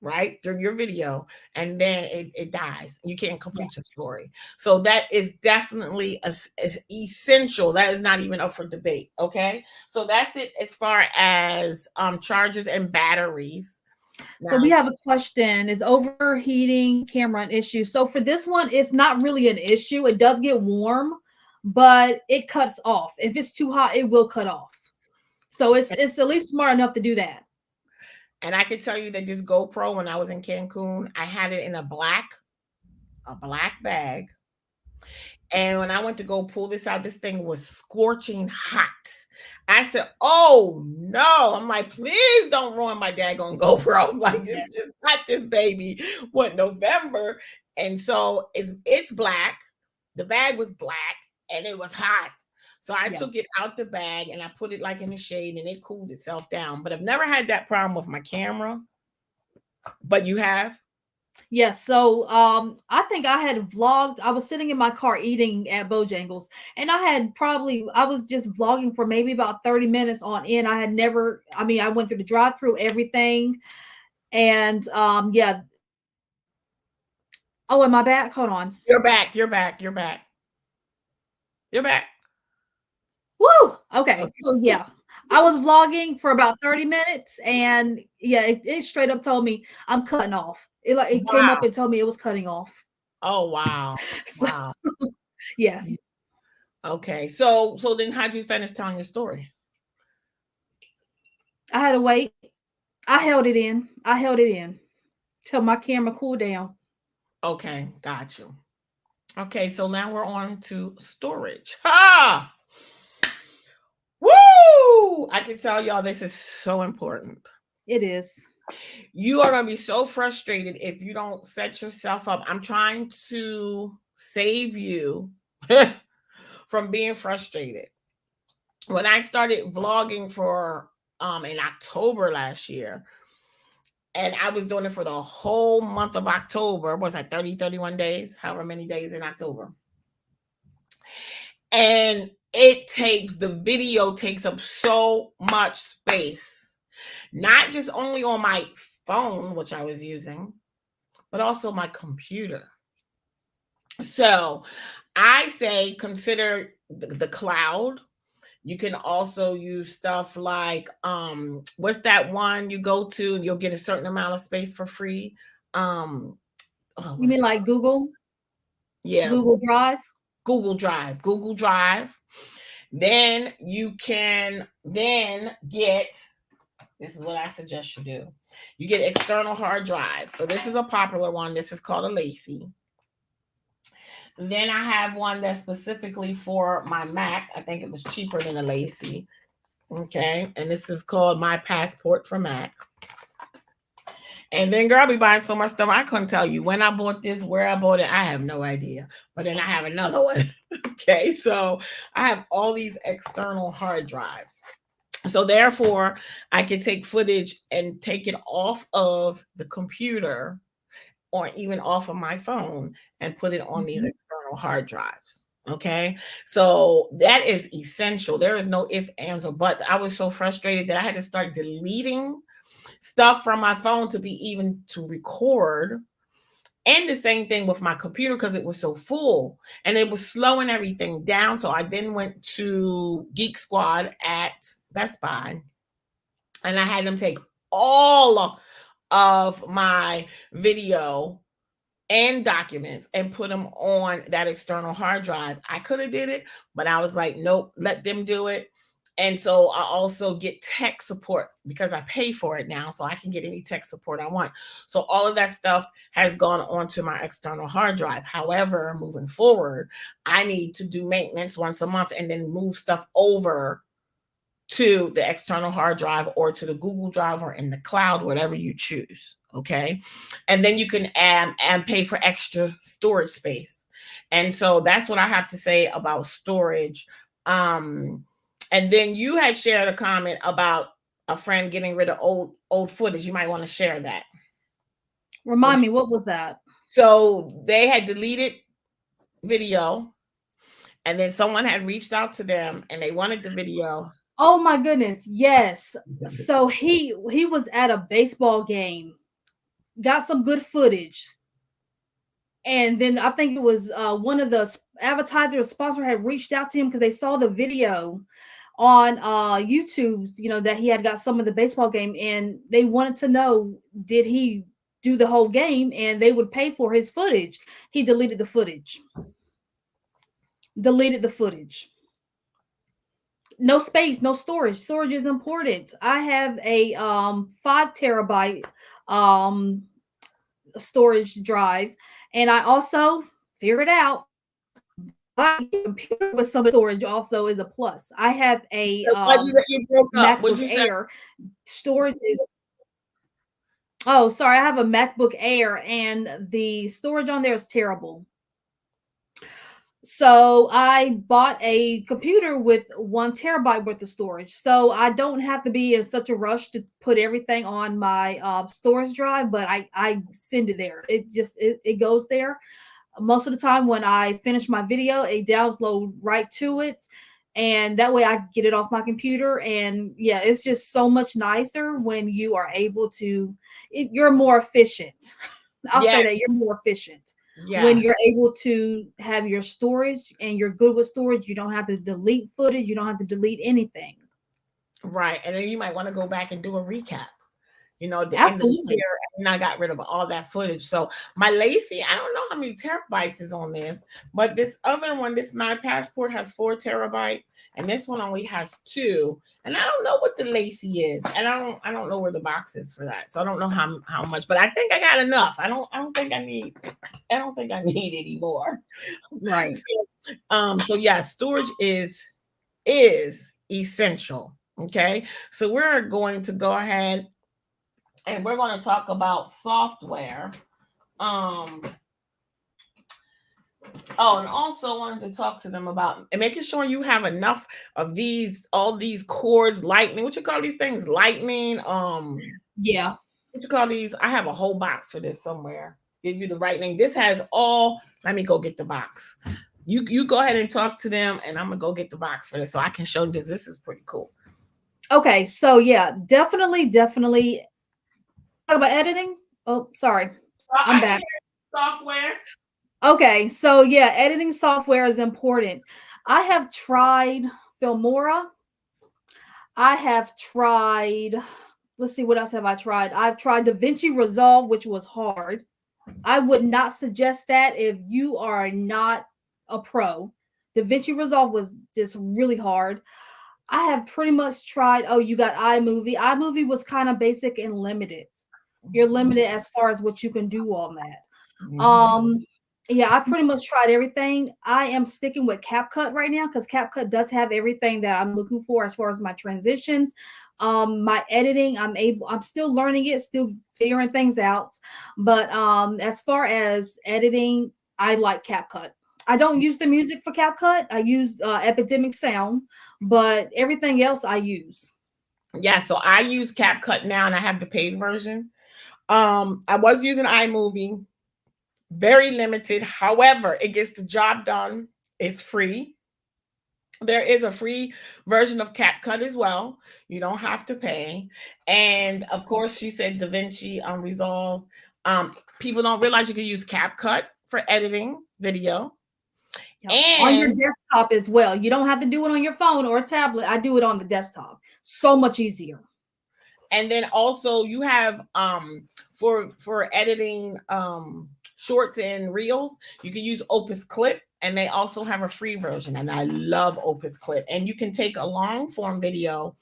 S1: right, through your video, and then it dies. You can't complete your
S2: Yes.
S1: story. So that is definitely essential. That is not even up for debate. Okay. So that's it as far as chargers and batteries.
S2: So we
S1: Now,
S2: have a question. Is overheating camera an issue? So for this one, it's not really an issue. It does get warm, but it cuts off. If it's too hot, it will cut off. So it's at least smart enough to do that.
S1: and I can tell you that this GoPro, when I was in Cancun, I had it in a black bag. And when I went to go pull this out, this thing was scorching hot. I said, "Oh no!" I'm like, "Please don't ruin my daggone GoPro. Like, just cut this baby." What, November? And so it's black. The bag was black, and it was hot. So I
S2: Yeah.
S1: took it out the bag and I put it like in the shade, and it cooled itself down. But I've never had that problem with my camera. But you have?
S2: Yes. So I think I had vlogged. I was sitting in my car eating at Bojangles, and I was just vlogging for maybe about 30 minutes on end. I had never, I mean, I went through the drive-through, everything. And yeah. Oh, am I back? Hold on.
S1: You're back. You're back. You're back. You're back.
S2: Woo! Okay.
S1: Okay.
S2: So yeah. I was vlogging for about 30 minutes and yeah, it straight up told me I'm cutting off. It came up
S1: Wow.
S2: and told me it was cutting off.
S1: Oh wow.
S2: So
S1: Wow.
S2: yes.
S1: Okay. So then how'd you finish telling your story?
S2: I had to wait. I held it in. I held it in till my camera cooled down.
S1: Okay, got you. Okay, so now we're on to storage. Ha! Woo! I can tell y'all this is so important.
S2: It is.
S1: You are going to be so frustrated if you don't set yourself up. I'm trying to save you from being frustrated. When I started vlogging for in October last year, and I was doing it for the whole month of October, was that 30, 31 days, however many days in October. And the video takes up so much space, not just only on my phone, which I was using, but also my computer. So I say consider the cloud, You can also use stuff like what's that one you go to and you'll get a certain amount of space for free? Um oh,
S2: You
S1: what's
S2: mean
S1: it?
S2: like Google,
S1: Yeah,
S2: Google Drive?
S1: Google Drive. Google Drive. Then you can then get, this is what I suggest you do. You get external hard drives. So this is a popular one. This is called a LaCie. Then I have one that's specifically for my Mac. I think it was cheaper than a LaCie. Okay. And this is called My Passport for Mac. And then, girl, I be buying so much stuff. I couldn't tell you when I bought this, where I bought it. I have no idea. But then I have another one. Okay. So I have all these external hard drives. So therefore, I can take footage and take it off of the computer or even off of my phone and put it on these external hard drives. Okay. So that is essential. There is no if, ands, or buts. I was so frustrated that I had to start deleting stuff from my phone to be even to record. And the same thing with my computer because it was so full and it was slowing everything down. So I then went to Geek Squad at Best Buy and I had them take all of my video and documents and put them on that external hard drive. I could have did it, but I was like, nope, let them do it. And so I also get tech support because I pay for it now, so I can get any tech support I want. So all of that stuff has gone onto my external hard drive. However, moving forward, I need to do maintenance once a month and then move stuff over to the external hard drive or to the Google Drive or in the cloud, whatever you choose. Okay. And then you can add and pay for extra storage space. And so that's what I have to say about storage. And then you had shared a comment about a friend getting rid of old footage. You might want to share that.
S2: Remind me, what was that?
S1: So they had deleted video, and then someone had reached out to them and they wanted the video.
S2: Oh my goodness, yes. So he was at a baseball game, got some good footage, and then I think it was one of the advertiser or sponsor had reached out to him because they saw the video on YouTube, that he had got some of the baseball game, and they wanted to know, did he do the whole game, and they would pay for his footage. He deleted the footage. No space, no storage. Storage is important. I have a 5 terabyte storage drive, and I also figured out my computer with some storage also is a plus. I have a
S1: You broke up. What'd
S2: MacBook
S1: you say?
S2: Air. Storage is Oh, sorry, I have a MacBook Air and the storage on there is terrible. So I bought a computer with 1 terabyte worth of storage. So I don't have to be in such a rush to put everything on my storage drive, but I send it there. It goes there. Most of the time when I finish my video, it downloads right to it. And that way I get it off my computer. And yeah, it's just so much nicer when you are able to, you're more efficient. I'll say that you're more efficient. When you're able to have your storage and you're good with storage, you don't have to delete footage. You don't have to delete anything.
S1: Right. And then you might want to go back and do a recap. The
S2: Absolutely.
S1: end of the year, and I got rid of all that footage. So my LaCie, I don't know how many terabytes is on this, but this other one, this My Passport has 4 terabytes, and this one only has 2. And I don't know what the LaCie is, and I don't know where the box is for that. So I don't know how much, but I think I got enough. I don't think I need any more.
S2: Right.
S1: So yeah, storage is essential. Okay. So we're going to go ahead and we're going to talk about software. And also wanted to talk to them about making sure you have enough of all these cords, lightning. What you call these things? Lightning.
S2: Yeah.
S1: What you call these? I have a whole box for this somewhere. Give you the right name. This has all. Let me go get the box. You go ahead and talk to them, and I'm gonna go get the box for this so I can show this. This is pretty cool.
S2: Okay, so yeah, definitely. Talk about editing. Oh, sorry, I'm back.
S1: Software.
S2: Okay, so yeah, editing software is important. I have tried Filmora. I have tried, let's see, what else have I tried? I've tried DaVinci Resolve, which was hard. I would not suggest that if you are not a pro. DaVinci Resolve was just really hard. I have pretty much tried, oh, you got iMovie. iMovie was kind of basic and limited. You're limited as far as what you can do on that. Yeah, I pretty much tried everything. I am sticking with CapCut right now because CapCut does have everything that I'm looking for as far as my transitions. My editing, I'm still learning it, still figuring things out. But as far as editing, I like CapCut. I don't use the music for CapCut. I use Epidemic Sound, but everything else I use.
S1: Yeah, so I use CapCut now and I have the paid version. I was using iMovie, very limited. However, it gets the job done. It's free. There is a free version of CapCut as well. You don't have to pay. And of course, she said DaVinci Resolve. People don't realize you can use CapCut for editing video.
S2: Yep. On your
S1: And
S2: desktop as well. You don't have to do it on your phone or a tablet. I do it on the desktop. So much easier.
S1: and then also you have for editing shorts and reels, you can use Opus Clip, and they also have a free version, and I love Opus Clip. And you can take a long form video,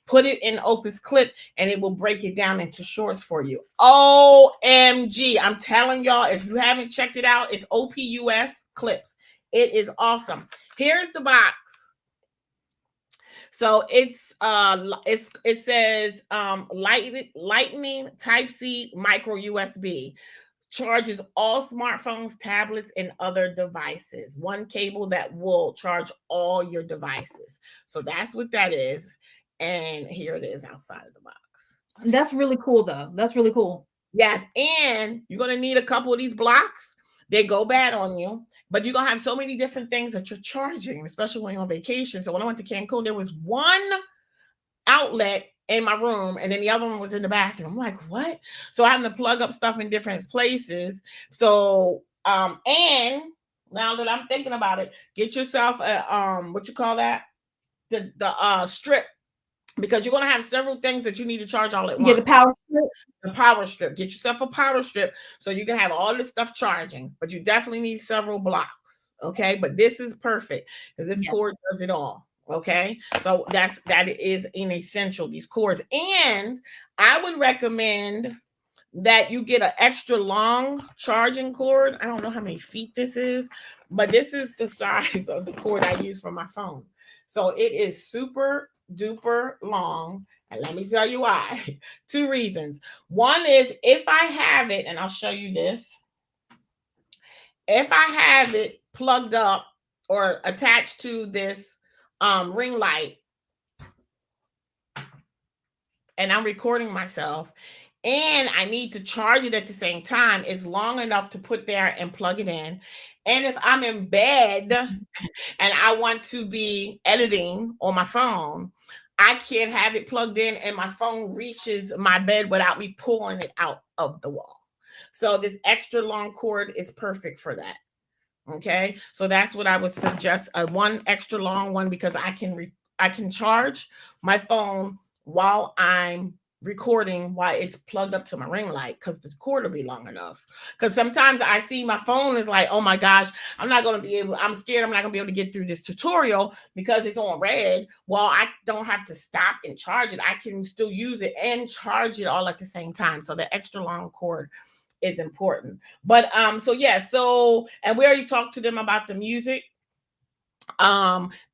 S1: put it in Opus Clip, and it will break it down into shorts for you. OMG, I'm telling y'all, if you haven't checked it out, it's OPUS Clips. It is awesome. Here's the box. So it says Lightning Type-C micro USB. Charges all smartphones, tablets, and other devices. One cable that will charge all your devices. So that's what that is. And here it is outside of the box.
S2: That's really cool, though. That's really cool.
S1: Yes, and you're going to need a couple of these blocks. They go bad on you, but you're going to have so many different things that you're charging, especially when you're on vacation. So when I went to Cancun, there was one outlet in my room, and then the other one was in the bathroom. I'm like, what? So I have to plug up stuff in different places. So and now that I'm thinking about it, get yourself a what you call that? The strip, because you're gonna have several things that you need to charge all at once.
S2: Yeah, the power strip.
S1: The power strip. Get yourself a power strip so you can have all this stuff charging, but you definitely need several blocks. Okay, but this is perfect because this cord does it all. Okay, so that is an essential, these cords. And I would recommend that you get an extra long charging cord. I don't know how many feet this is, but this is the size of the cord I use for my phone. So it is super duper long. And let me tell you why. Two reasons. One is if I have it, and I'll show you this. If I have it plugged up or attached to this ring light, and I'm recording myself, and I need to charge it at the same time, it's long enough to put there and plug it in. And if I'm in bed and I want to be editing on my phone, I can't have it plugged in and my phone reaches my bed without me pulling it out of the wall. So this extra long cord is perfect for that. Okay, so that's what I would suggest, one extra long one, because I can charge my phone while I'm recording, while it's plugged up to my ring light, because the cord will be long enough. Because sometimes I see my phone is like, oh my gosh, I'm scared I'm not gonna be able to get through this tutorial because it's on red. Well, I don't have to stop and charge it. I can still use it and charge it all at the same time. So the extra long cord is important. But and we already talked to them about the music,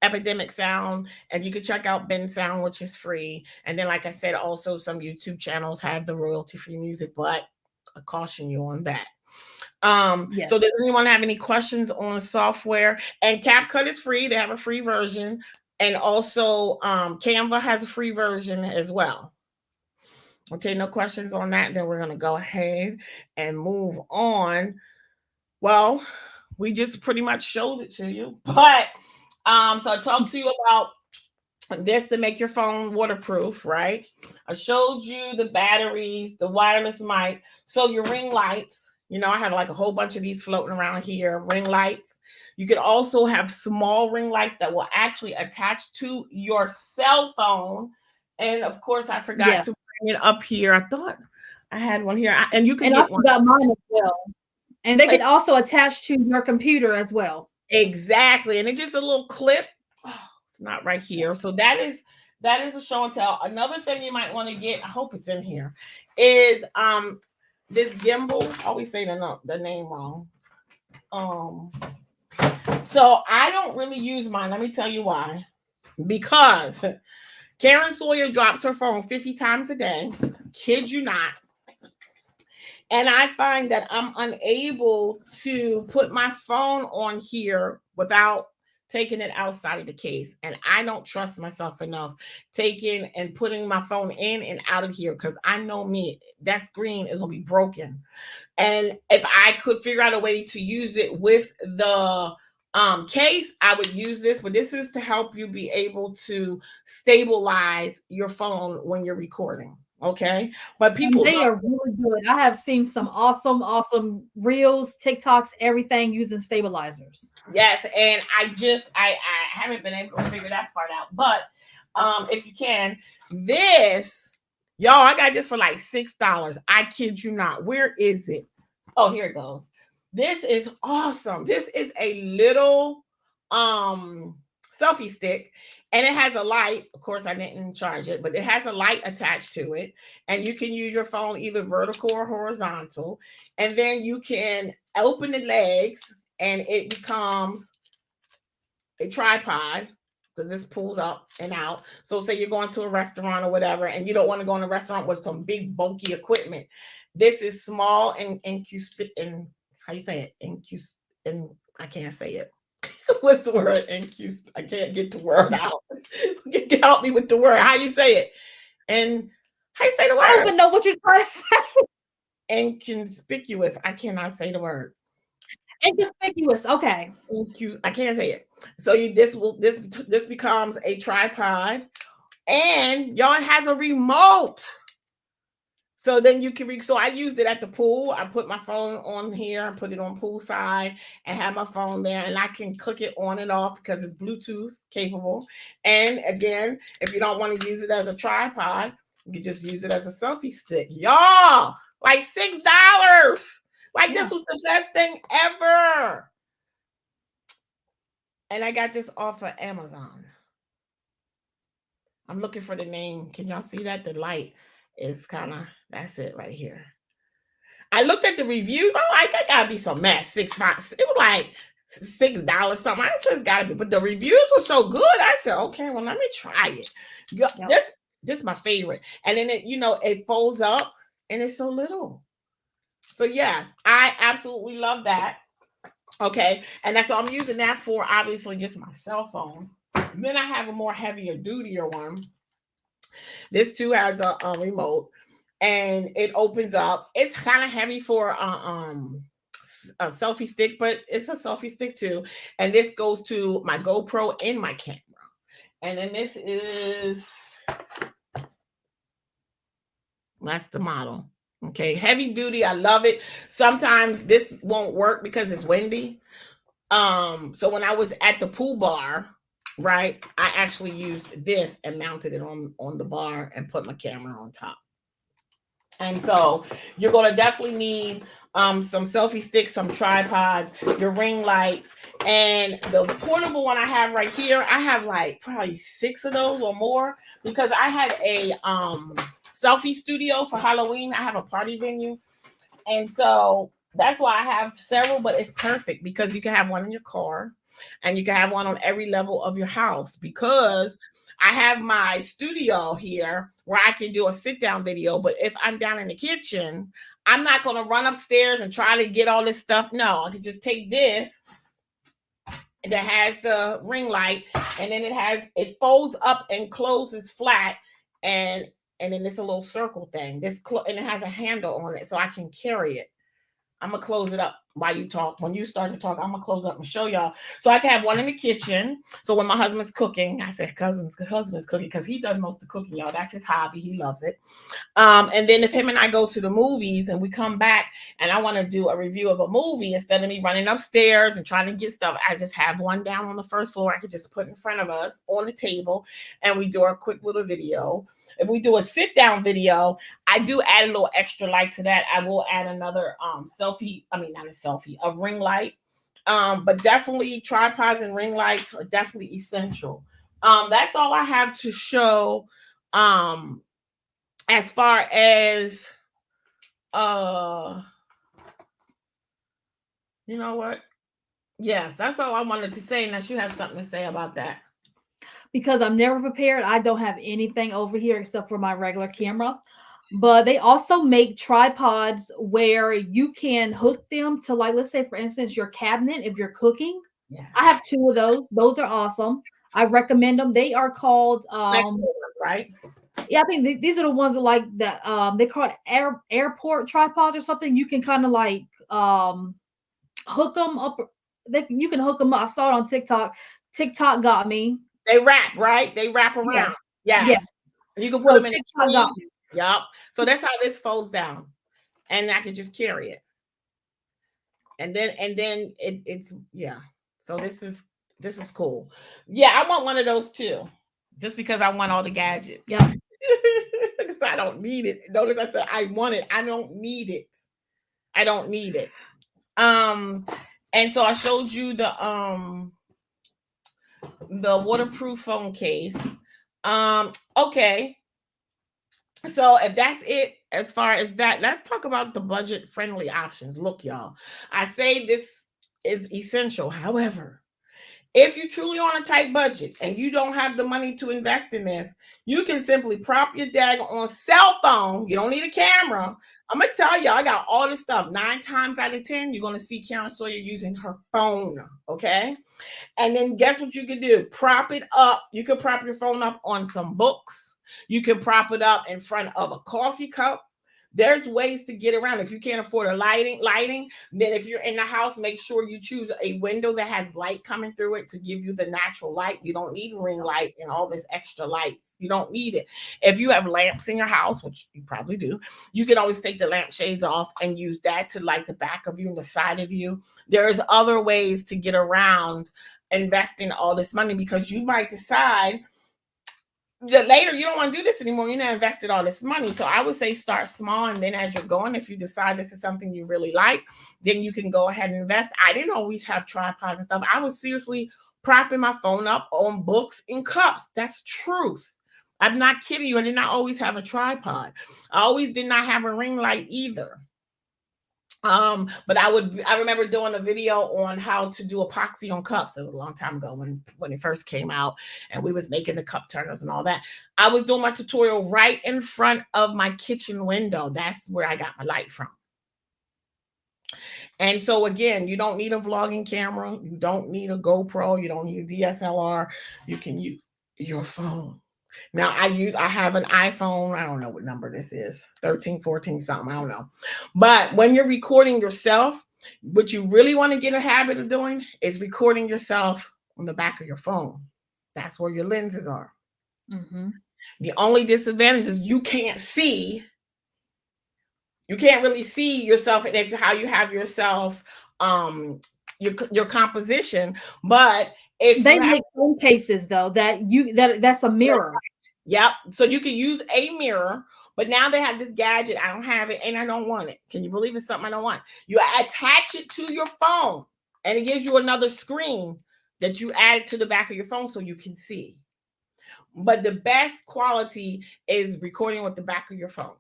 S1: Epidemic Sound, and you can check out Bensound, which is free. And then, like I said, also some YouTube channels have the royalty free music, but I caution you on that. So does anyone have any questions on software? And CapCut is free. They have a free version, and also Canva has a free version as well. Okay, no questions on that. Then we're going to go ahead and move on. Well, we just pretty much showed it to you. But so I talked to you about this to make your phone waterproof, right? I showed you the batteries, the wireless mic. So your ring lights, You know, I have like a whole bunch of these floating around here, ring lights. You could also have small ring lights that will actually attach to your cell phone. And of course, I forgot
S2: Yeah.
S1: to bring it up here. I thought I had one here, and you can
S2: And I
S1: get one.
S2: got mine as well. And they
S1: Like,
S2: can also attach to your computer as well.
S1: exactly. And it's just a little clip. Oh, it's not right here. So that is a show and tell. Another thing you might want to get, I hope it's in here, is this gimbal. I always say the name wrong. So I don't really use mine. Let me tell you why. Because Karen Sawyer drops her phone 50 times a day. Kid you not. And I find that I'm unable to put my phone on here without taking it outside of the case. And I don't trust myself enough taking and putting my phone in and out of here, because I know me, that screen is going to be broken. And if I could figure out a way to use it with the case, I would use this. But this is to help you be able to stabilize your phone when you're recording. Okay. But
S2: And
S1: people
S2: they
S1: don't.
S2: are really good. I have seen some awesome reels, TikToks, everything using stabilizers.
S1: Yes, and I haven't been able to figure that part out. But if you can, this, y'all, I got this for like $6. I kid you not. Where is it? Oh, here it goes. This is awesome. This is a little selfie stick, and it has a light. Of course, I didn't charge it, but it has a light attached to it, and you can use your phone either vertical or horizontal, and then you can open the legs and it becomes a tripod, because this pulls up and out. So say you're going to a restaurant or whatever, and you don't want to go in a restaurant with some big bulky equipment. This is small and and how you say it? And I can't say it. What's the word? I can't get the word out. Help me with the word. How you say it? And how you say the
S2: I don't
S1: word?
S2: even know what you're trying to say.
S1: Inconspicuous. I cannot say the word.
S2: Inconspicuous. Okay.
S1: I can't say it. So this becomes a tripod, and y'all, it has a remote. So then you can so I used it at the pool. I put my phone on here and put it on poolside and have my phone there, and I can click it on and off because it's Bluetooth capable. And again, if you don't want to use it as a tripod, you can just use it as a selfie stick. Y'all, like $6. Like,
S2: Yeah.
S1: this was the best thing ever. And I got this off of Amazon. I'm looking for the name. Can y'all see that? The light is kind of, that's it right here. I looked at the reviews. I'm like, that gotta be some mess. It was like $6 something. I said, it's gotta be, but the reviews were so good. I said, okay, well, let me try it. Yep. This is my favorite. And then it folds up and it's so little. So yes, I absolutely love that. Okay, and that's what I'm using that for, obviously, just my cell phone. Then I have a more heavier dutier one. This too has a remote, and it opens up. It's kind of heavy for a selfie stick, but it's a selfie stick too. And this goes to my GoPro and my camera. And then this is, that's the model. Okay, heavy duty. I love it. Sometimes this won't work because it's windy. So when I was at the pool bar, right, I actually used this and mounted it on the bar and put my camera on top. And so you're going to definitely need some selfie sticks, some tripods, your ring lights, and the portable one I have right here. I have like probably 6 of those or more, because I had a selfie studio for Halloween. I have a party venue, and so that's why I have several. But it's perfect because you can have one in your car, and you can have one on every level of your house, because I have my studio here where I can do a sit down video. But if I'm down in the kitchen, I'm not going to run upstairs and try to get all this stuff. No, I can just take this that has the ring light, and then it folds up and closes flat, and then it's a little circle thing. And it has a handle on it, so I can carry it. I'm gonna close it up while you talk. When you start to talk, I'm gonna close up and show y'all. So I can have one in the kitchen. So when my husband's cooking, I said husband's cooking because he does most of the cooking, y'all. That's his hobby. He loves it. And then if him and I go to the movies and we come back and I want to do a review of a movie, instead of me running upstairs and trying to get stuff, I just have one down on the first floor. I could just put in front of us on the table and we do a quick little video. If we do a sit down video, I do add a little extra light to that. I will add another selfie. I mean, not a selfie, a ring light. But definitely tripods and ring lights are definitely essential. That's all I have to show. As far as you know what? Yes, that's all I wanted to say. Unless you have something to say about that.
S2: Because I'm never prepared, I don't have anything over here except for my regular camera. But they also make tripods where you can hook them to, like, let's say for instance, your cabinet if you're cooking.
S1: Yeah.
S2: I have 2 of those. Those are awesome. I recommend them. They are called
S1: right.
S2: Yeah, I think these are the ones that like that they call it airport tripods or something. You can kind of like hook them up. You can hook them up. I saw it on TikTok. TikTok got me.
S1: They wrap, right? They wrap around.
S2: Yes.
S1: Yes.
S2: Yes.
S1: You can
S2: So
S1: put them in
S2: TikTok got me.
S1: Yep. So that's how this folds down. And I can just carry it. And then it's yeah. So this is cool. Yeah, I want one of those too. Just because I want all the gadgets.
S2: Yeah.
S1: Because I don't need it. Notice I said I want it. I don't need it. I don't need it. And so I showed you the waterproof phone case. Okay. So if that's it, as far as that, let's talk about the budget friendly options. Look, y'all, I say this is essential. However, if you truly on a tight budget and you don't have the money to invest in this, you can simply prop your daggone cell phone. You don't need a camera. I'm gonna tell you, I got all this stuff. 9 times out of 10, you're gonna see Karen Sawyer using her phone. Okay. And then guess what you can do? Prop it up. You can prop your phone up on some books. You can prop it up in front of a coffee cup. There's ways to get around. If you can't afford a lighting, then if you're in the house, make sure you choose a window that has light coming through it to give you the natural light. You don't need ring light and all this extra lights. You don't need it. If you have lamps in your house, which you probably do, you can always take the lamp shades off and use that to light the back of you and the side of you. There's other ways to get around investing all this money, because you might decide that later you don't want to do this anymore. You not invested all this money. So I would say start small, and then as you're going, if you decide this is something you really like, then you can go ahead and invest. I didn't always have tripods and stuff. I was seriously propping my phone up on books and cups. That's truth. I'm not kidding you. I did not always have a tripod. I always did not have a ring light either. But I remember doing a video on how to do epoxy on cups. It was a long time ago when it first came out, and we was making the cup turners and all that. I was doing my tutorial right in front of my kitchen window. That's where I got my light from. And so again, you don't need a vlogging camera. You don't need a GoPro. You don't need a DSLR. You can use your phone. Now I have an iPhone. I don't know what number this is, 13, 14, something. I don't know. But when you're recording yourself, what you really want to get a habit of doing is recording yourself on the back of your phone. That's where your lenses are.
S2: Mm-hmm.
S1: The only disadvantage is you can't see. You can't really see yourself and how you have yourself, your composition. But if
S2: they make phone cases though, that's a mirror.
S1: Yep. So you can use a mirror, but now they have this gadget. I don't have it and I don't want it. Can you believe it's something I don't want? You attach it to your phone and it gives you another screen that you add it to the back of your phone so you can see. But the best quality is recording with the back of your phone.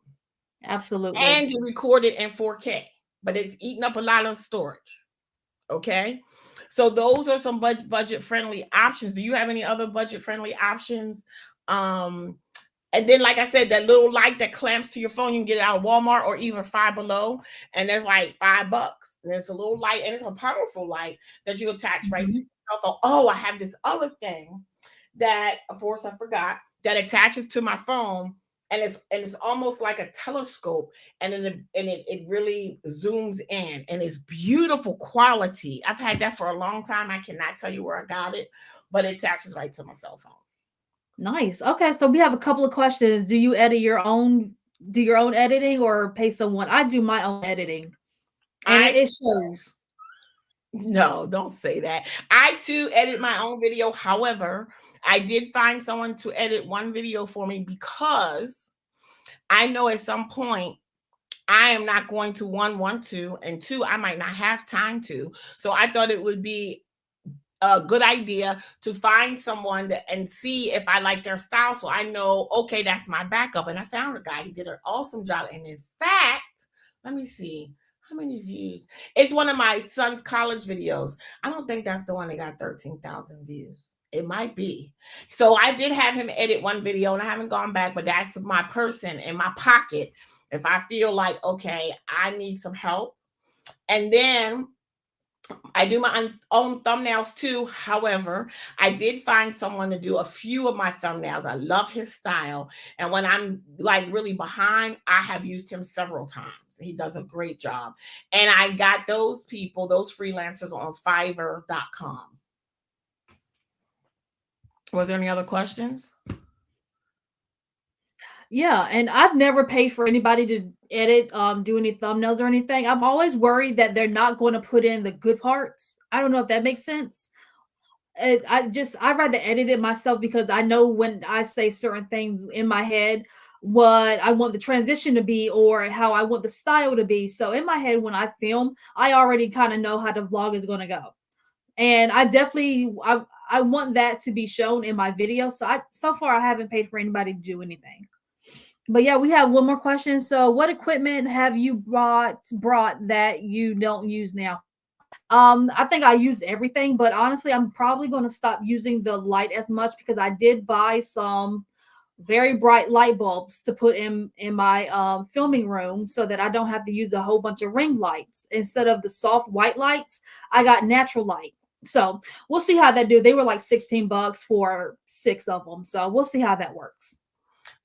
S2: Absolutely.
S1: And you record it in 4K, but it's eating up a lot of storage. Okay. So those are some budget friendly options. Do you have any other budget friendly options? And then, like I said, that little light that clamps to your phone, you can get it out of Walmart or even Five Below, and there's like $5. And it's a little light, and it's a powerful light that you attach right to your cell phone. Oh, I have this other thing that, of course, I forgot, that attaches to my phone, and it's almost like a telescope, and then it really zooms in, and it's beautiful quality. I've had that for a long time. I cannot tell you where I got it, but it attaches right to my cell phone.
S2: Nice. Okay, so we have a couple of questions. Do you edit your own? Do your own editing or pay someone? I do my own editing, and
S1: I
S2: it shows.
S1: No, don't say that. I too edit my own video. However, I did find someone to edit one video for me because I know at some point I am not going to want to, and two, I might not have time to. So I thought it would be a good idea to find someone and see if I like their style, so I know, okay, that's my backup. And I found a guy. He did an awesome job. And in fact, let me see how many views. It's one of my son's college videos. I don't think that's the one that got 13,000 views. It might be. So I did have him edit one video, and I haven't gone back, but that's my person in my pocket if I feel like, okay, I need some help. And then I do my own thumbnails too. However, I did find someone to do a few of my thumbnails. I love his style. And when I'm like really behind, I have used him several times. He does a great job. And I got those people, those freelancers on Fiverr.com. Was there any other questions?
S2: Yeah, and I've never paid for anybody to edit, do any thumbnails or anything. I'm always worried that they're not going to put in the good parts. I don't know if that makes sense. I'd rather edit it myself because I know when I say certain things in my head, what I want the transition to be or how I want the style to be. So in my head, when I film, I already kind of know how the vlog is going to go. And I want that to be shown in my video. So far I haven't paid for anybody to do anything. But yeah, we have one more question. So what equipment have you brought that you don't use now? I think I use everything, but honestly, I'm probably going to stop using the light as much because I did buy some very bright light bulbs to put in my filming room so that I don't have to use a whole bunch of ring lights. Instead of the soft white lights, I got natural light. So we'll see how that do. They were like $16 for 6 of them. So we'll see how that works.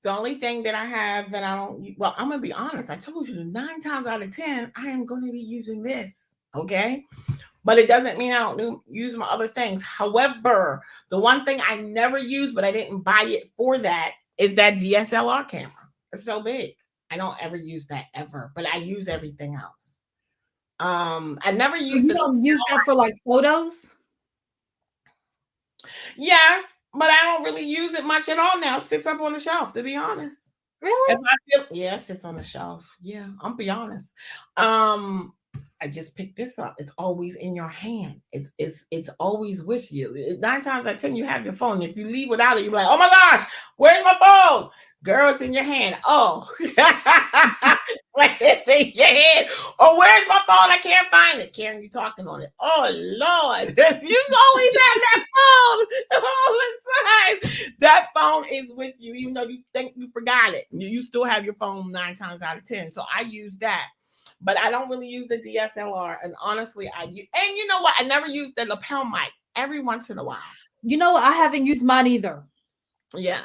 S1: The only thing that I have that I don't, well, I'm going to be honest. I told you 9 times out of 10, I am going to be using this. Okay. But it doesn't mean I don't use my other things. However, the one thing I never use, but I didn't buy it for that, is that DSLR camera. It's so big. I don't ever use that ever, but I use everything else. I never used
S2: You don't use that for like photos?
S1: Yes, but I don't really use it much at all now. It sits up on the shelf, to be honest.
S2: Really?
S1: Yeah, it sits on the shelf. Yeah, I'll be honest. I just picked this up. It's always in your hand. It's always with you. 9 times out of 10, you have your phone. If you leave without it, you're like, oh my gosh, where's my phone? Girl, it's in your hand. Oh, it's in your hand. Oh, where's my phone? I can't find it. Karen, you talking on it. Oh Lord, you always have that phone all the time. That phone is with you, even though you think you forgot it. You still have your phone 9 times out of 10. So I use that. But I don't really use the DSLR. And honestly, and you know what? I never use the lapel mic. Every once in a while.
S2: You know, I haven't used mine either.
S1: Yeah.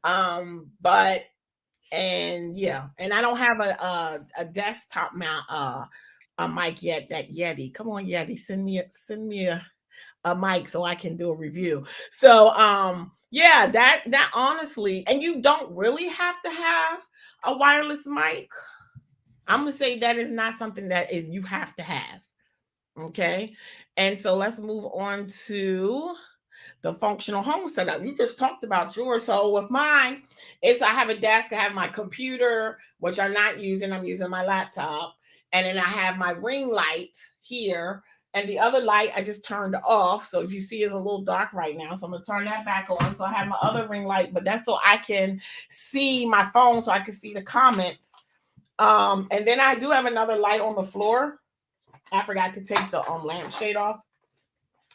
S1: But and I don't have a desktop mount a mic yet. That Yeti. Come on, Yeti. Send me a mic so I can do a review. So yeah, that honestly, and you don't really have to have a wireless mic. I'm going to say that is not something that you have to have. Okay. And so let's move on to the functional home setup. You just talked about yours. So with mine, I have a desk. I have my computer, which I'm not using. I'm using my laptop. And then I have my ring light here. And the other light I just turned off. So if you see, it's a little dark right now. So I'm going to turn that back on. So I have my other ring light, but that's so I can see my phone, so I can see the comments. And then I do have another light on the floor. I forgot to take the lampshade off,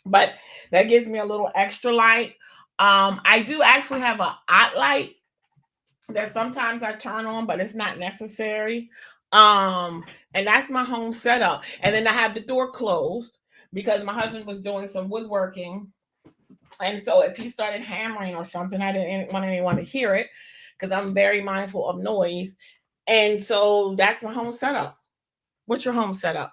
S1: but that gives me a little extra light. I do actually have a hot light that sometimes I turn on, but it's not necessary. And that's my home setup. And then I have the door closed because my husband was doing some woodworking. And so if he started hammering or something, I didn't want anyone to hear it. because I'm very mindful of noise. And so that's my home setup. What's your home setup?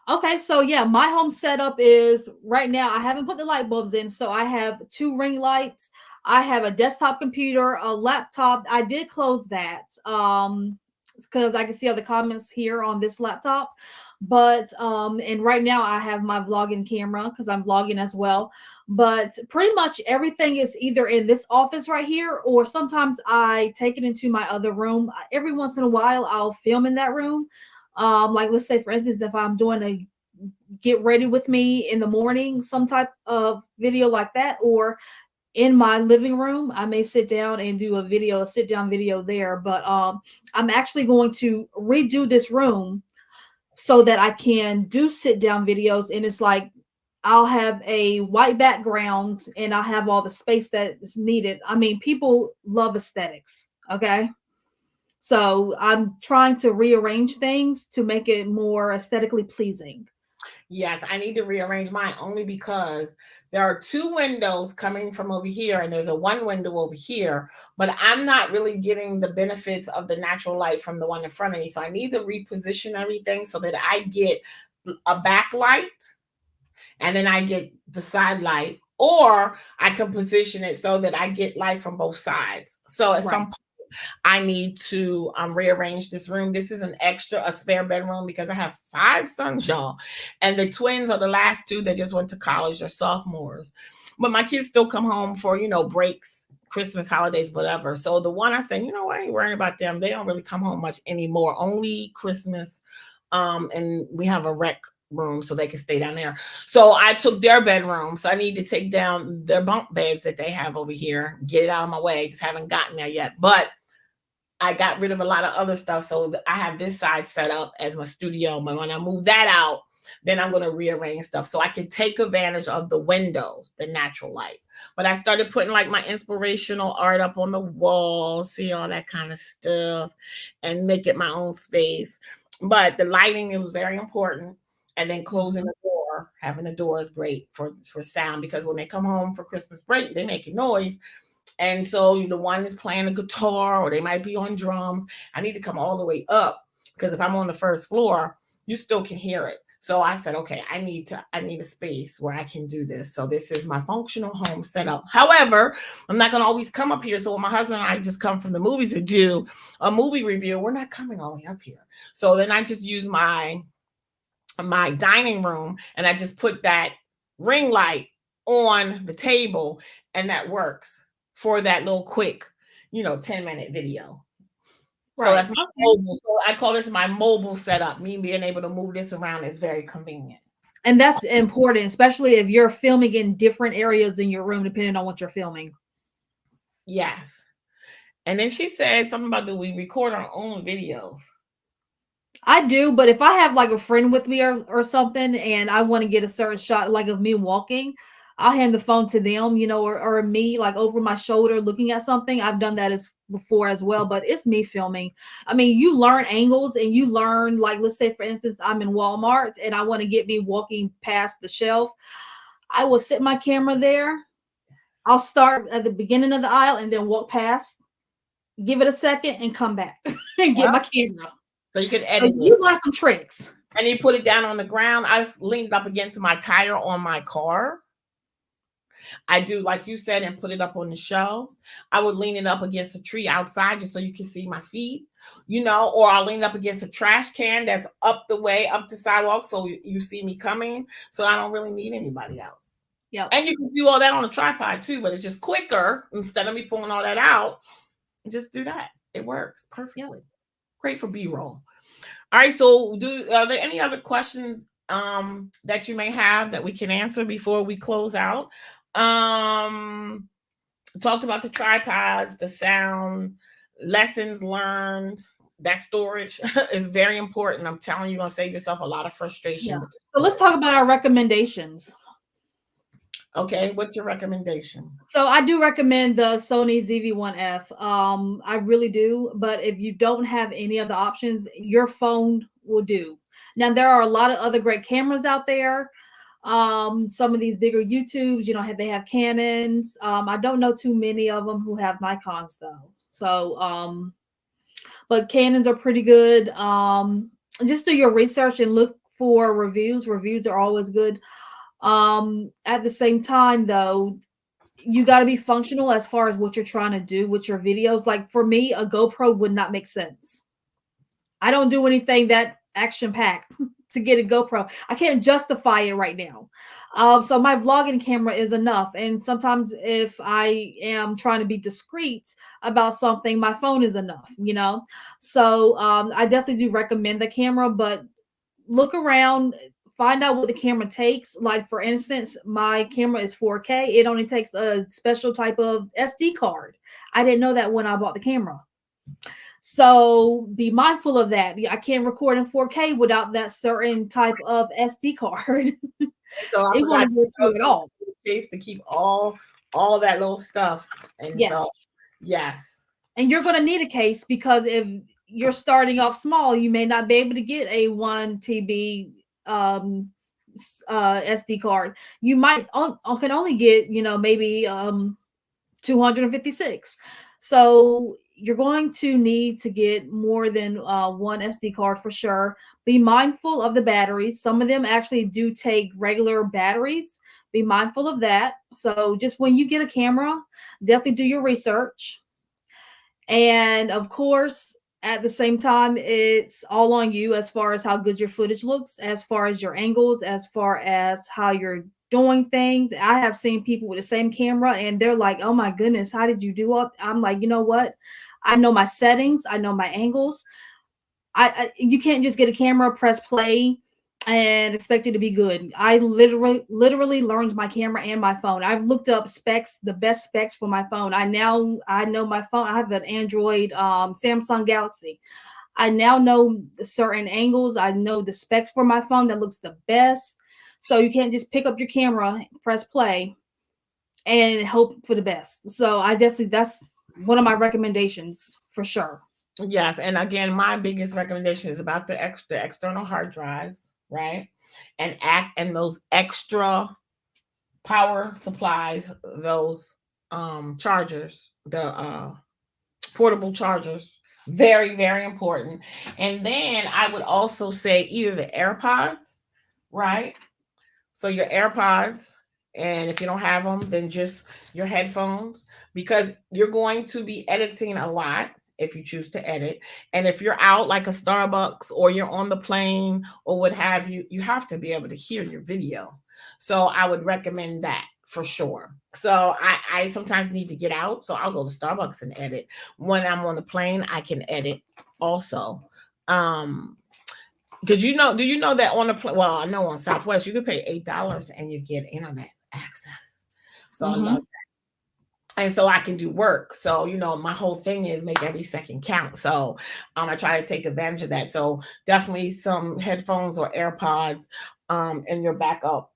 S2: Okay, so yeah, my home setup is right now. I haven't put the light bulbs in, so I have 2 ring lights. I have a desktop computer, a laptop. I did close that because I can see all the comments here on this laptop. But and right now I have my vlogging camera because I'm vlogging as well. But pretty much everything is either in this office right here, or sometimes I take it into my other room. Every once in a while, I'll film in that room. Like let's say for instance, if I'm doing a get ready with me in the morning, some type of video like that, or in my living room, I may sit down and do a sit down video there. But I'm actually going to redo this room so that I can do sit down videos. And it's like I'll have a white background and I'll have all the space that is needed. I mean, people love aesthetics. Okay. So I'm trying to rearrange things to make it more aesthetically pleasing.
S1: Yes, I need to rearrange mine only because there are 2 windows coming from over here and there's a 1 window over here, but I'm not really getting the benefits of the natural light from the one in front of me. So I need to reposition everything so that I get a backlight and then I get the side light, or I can position it so that I get light from both sides. So at some
S2: Right.
S1: point, I need to rearrange this room. This is a spare bedroom because I have 5 sons, y'all. And the twins are the last 2 that just went to college. They're sophomores. But my kids still come home for, breaks, Christmas, holidays, whatever. So the one I said, I ain't worrying about them. They don't really come home much anymore. Only Christmas. And we have a rec room so they can stay down there. So I took their bedroom. So I need to take down their bunk beds that they have over here, get it out of my way. Just haven't gotten there yet. But I got rid of a lot of other stuff. So I have this side set up as my studio. But when I move that out, then I'm going to rearrange stuff so I can take advantage of the windows, the natural light. But I started putting like my inspirational art up on the wall, see all that kind of stuff, and make it my own space. But the lighting, it was very important. And then closing the door, having the door is great for sound, because when they come home for Christmas break, they make a noise. And so the one is playing a guitar or they might be on drums. I need to come all the way up because if I'm on the first floor, you still can hear it. So I said, okay, I need a space where I can do this. So this is my functional home setup. However, I'm not going to always come up here. So when my husband and I just come from the movies to do a movie review, we're not coming all the way up here. So then I just use my dining room and I just put that ring light on the table, and that works for that little quick, 10-minute video. So
S2: Right.
S1: that's my mobile. So I call this my mobile setup. Me being able to move this around is very convenient.
S2: And that's important, especially if you're filming in different areas in your room, depending on what you're filming.
S1: Yes. And then she said something about, do we record our own videos?
S2: I do, but if I have like a friend with me or something and I want to get a certain shot like of me walking, I'll hand the phone to them, or me like over my shoulder looking at something. I've done that before as well, but it's me filming. I mean, you learn angles and you learn, like, let's say for instance, I'm in Walmart and I want to get me walking past the shelf. I will sit my camera there. I'll start at the beginning of the aisle and then walk past, give it a second and come back and get my camera.
S1: So you can
S2: So
S1: edit
S2: you
S1: it.
S2: learn some tricks.
S1: And you put it down on the ground. I leaned up against my tire on my car. I do, like you said, and put it up on the shelves. I would lean it up against a tree outside just so you can see my feet, or I'll lean up against a trash can that's up the sidewalk so you see me coming. So I don't really need anybody else.
S2: Yep.
S1: And you can do all that on a tripod too, but it's just quicker. Instead of me pulling all that out, just do that. It works perfectly. Yep. Great for B-roll. All right. So are there any other questions that you may have that we can answer before we close out? Talked about the tripods, the sound, lessons learned. That storage is very important. I'm telling you, you're going to save yourself a lot of frustration.
S2: Yeah. So let's talk about our recommendations.
S1: Okay, what's your recommendation?
S2: So I do recommend the Sony ZV-1F. I really do. But if you don't have any of the options, your phone will do. Now, there are a lot of other great cameras out there. Some of these bigger YouTubes, they have Canons. I don't know too many of them who have Nikons though. So, but Canons are pretty good. Just do your research and look for reviews. Reviews are always good. At the same time though, you got to be functional as far as what you're trying to do with your videos. Like for me, a GoPro would not make sense. I don't do anything that action packed to get a GoPro. I can't justify it right now. So my vlogging camera is enough. And sometimes if I am trying to be discreet about something, my phone is enough, So I definitely do recommend the camera, but look around, find out what the camera takes. Like for instance, my camera is 4K. It only takes a special type of SD card. I didn't know that when I bought the camera. So be mindful of that. I can't record in 4K without that certain type of SD card.
S1: So
S2: It won't go through at all.
S1: Case to keep all that little stuff. And
S2: Yes.
S1: So, yes.
S2: And you're going to need a case because if you're starting off small, you may not be able to get a 1 TB SD card. You might can only get, maybe 256. So you're going to need to get more than one SD card for sure. Be mindful of the batteries. Some of them actually do take regular batteries. Be mindful of that. So just when you get a camera, definitely do your research. And of course, at the same time, it's all on you as far as how good your footage looks, as far as your angles, as far as how you're doing things. I have seen people with the same camera and they're like, oh my goodness, how did you do all? I'm like, you know what? I know my settings. I know my angles. You can't just get a camera, press play, and expect it to be good. I literally learned my camera and my phone. I've looked up specs, the best specs for my phone. I know my phone. I have an Android Samsung Galaxy. I now know certain angles. I know the specs for my phone that looks the best. So you can't just pick up your camera, press play, and hope for the best. So that's one of my recommendations for sure.
S1: Yes, and again, my biggest recommendation is about the external hard drives, right? And those extra power supplies, those chargers, the portable chargers, very, very important. And then I would also say either the AirPods, right? So your AirPods, and if you don't have them, then just your headphones, because you're going to be editing a lot if you choose to edit. And if you're out like a Starbucks or you're on the plane or what have you, you have to be able to hear your video. So I would recommend that for sure. So I sometimes need to get out. So I'll go to Starbucks and edit. When I'm on the plane, I can edit also. Because do you know that on the well, I know on Southwest you could pay $8 and you get internet access. So I love that. And so I can do work. So, my whole thing is make every second count. So I try to take advantage of that. So definitely some headphones or AirPods and your backup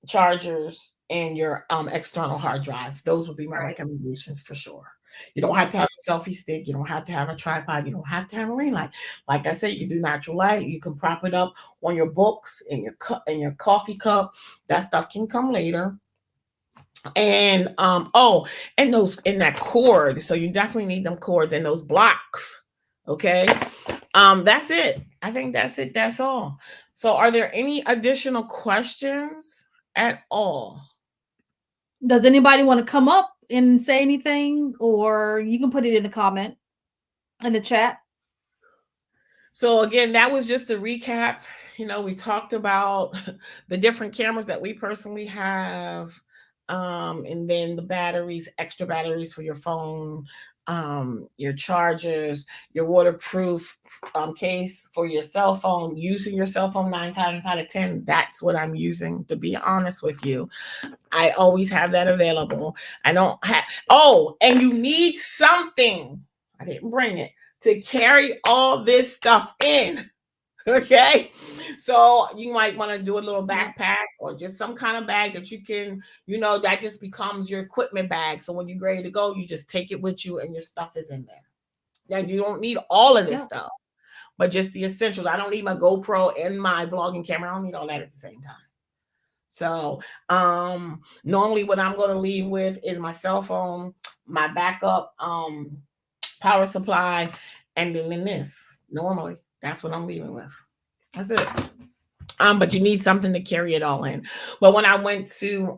S1: chargers and your external hard drive. Those would be my recommendations for sure. You don't have to have a selfie stick. You don't have to have a tripod. You don't have to have a ring light. Like I said, you do natural light. You can prop it up on your books and your coffee cup. That stuff can come later. And and that cord. So you definitely need them cords and those blocks. Okay. That's it. I think that's it. That's all. So are there any additional questions at all?
S2: Does anybody want to come up and say anything, or you can put it in the comment in the chat?
S1: So again, that was just a recap. We talked about the different cameras that we personally have. And then the batteries, extra batteries for your phone, your chargers, your waterproof case for your cell phone, using your cell phone 9 times out of 10. That's what I'm using, to be honest with you. I always have that available. I don't have, and you need something. I didn't bring it to carry all this stuff in. Okay, so you might want to do a little backpack or just some kind of bag that you can, that just becomes your equipment bag. So when you're ready to go, you just take it with you and your stuff is in there. Now you don't need all of this stuff, but just the essentials. I don't need my GoPro and my vlogging camera. I don't need all that at the same time. So normally what I'm going to leave with is my cell phone, my backup power supply, and then this. Normally, that's what I'm leaving with. That's it. But you need something to carry it all in. But when I went to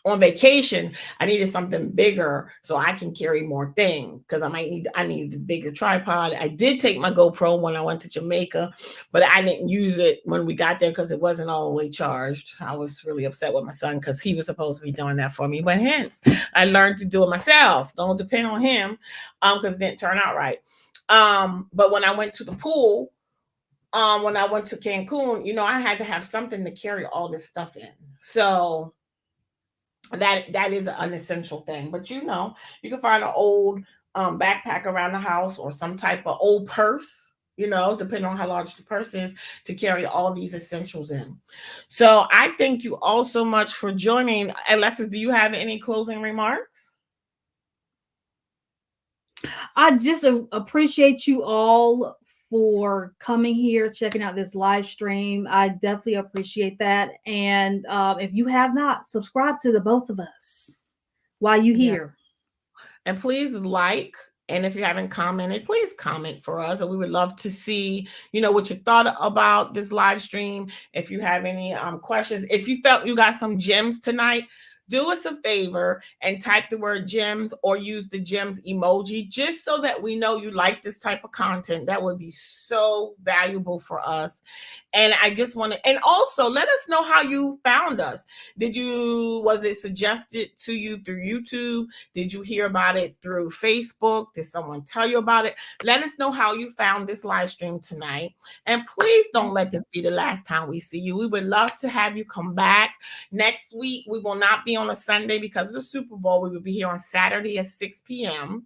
S1: on vacation, I needed something bigger so I can carry more things because I need a bigger tripod. I did take my GoPro when I went to Jamaica, but I didn't use it when we got there because it wasn't all the way charged. I was really upset with my son because he was supposed to be doing that for me. But hence, I learned to do it myself. Don't depend on him because it didn't turn out right. But when I went to the pool, when I went to Cancun, you know, I had to have something to carry all this stuff in. So that is an essential thing. But you know, you can find an old backpack around the house or some type of old purse, you know, depending on how large the purse is, to carry all these essentials in. So I thank you all so much for joining. Alexis, do you have any closing remarks?
S2: I just appreciate you all for coming here, checking out this live stream. I definitely appreciate that. And if you have not, subscribe to the both of us while you here.
S1: And please like, and if you haven't commented, please comment for us. And we would love to see, you know, what you thought about this live stream. If you have any questions, if you felt you got some gems tonight, do us a favor and type the word gems or use the gems emoji just so that we know you like this type of content. That would be so valuable for us. And I just want to, and also let us know how you found us. Was it suggested to you through YouTube? Did you hear about it through Facebook? Did someone tell you about it? Let us know how you found this live stream tonight. And please don't let this be the last time we see you. We would love to have you come back. Next week, we will not be on a Sunday because of the Super Bowl. We will be here on Saturday at 6 p.m.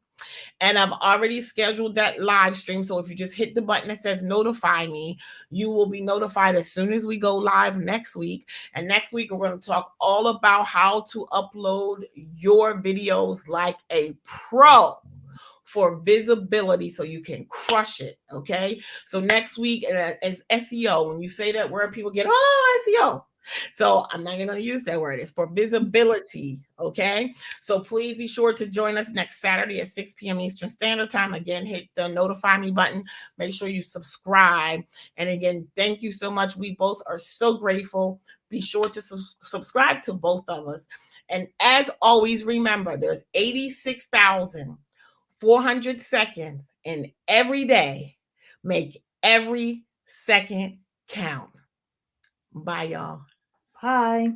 S1: And I've already scheduled that live stream. So if you just hit the button that says notify me, you will be notified as soon as we go live next week. And next week, we're going to talk all about how to upload your videos like a pro for visibility so you can crush it. Okay. So next week is SEO. When you say that word, people get, oh, SEO. So I'm not even going to use that word. It's for visibility. Okay. So please be sure to join us next Saturday at 6 p.m. Eastern Standard Time. Again, hit the notify me button. Make sure you subscribe. And again, thank you so much. We both are so grateful. Be sure to subscribe to both of us. And as always, remember, there's 86,400 seconds in every day. Make every second count. Bye, y'all.
S2: Bye.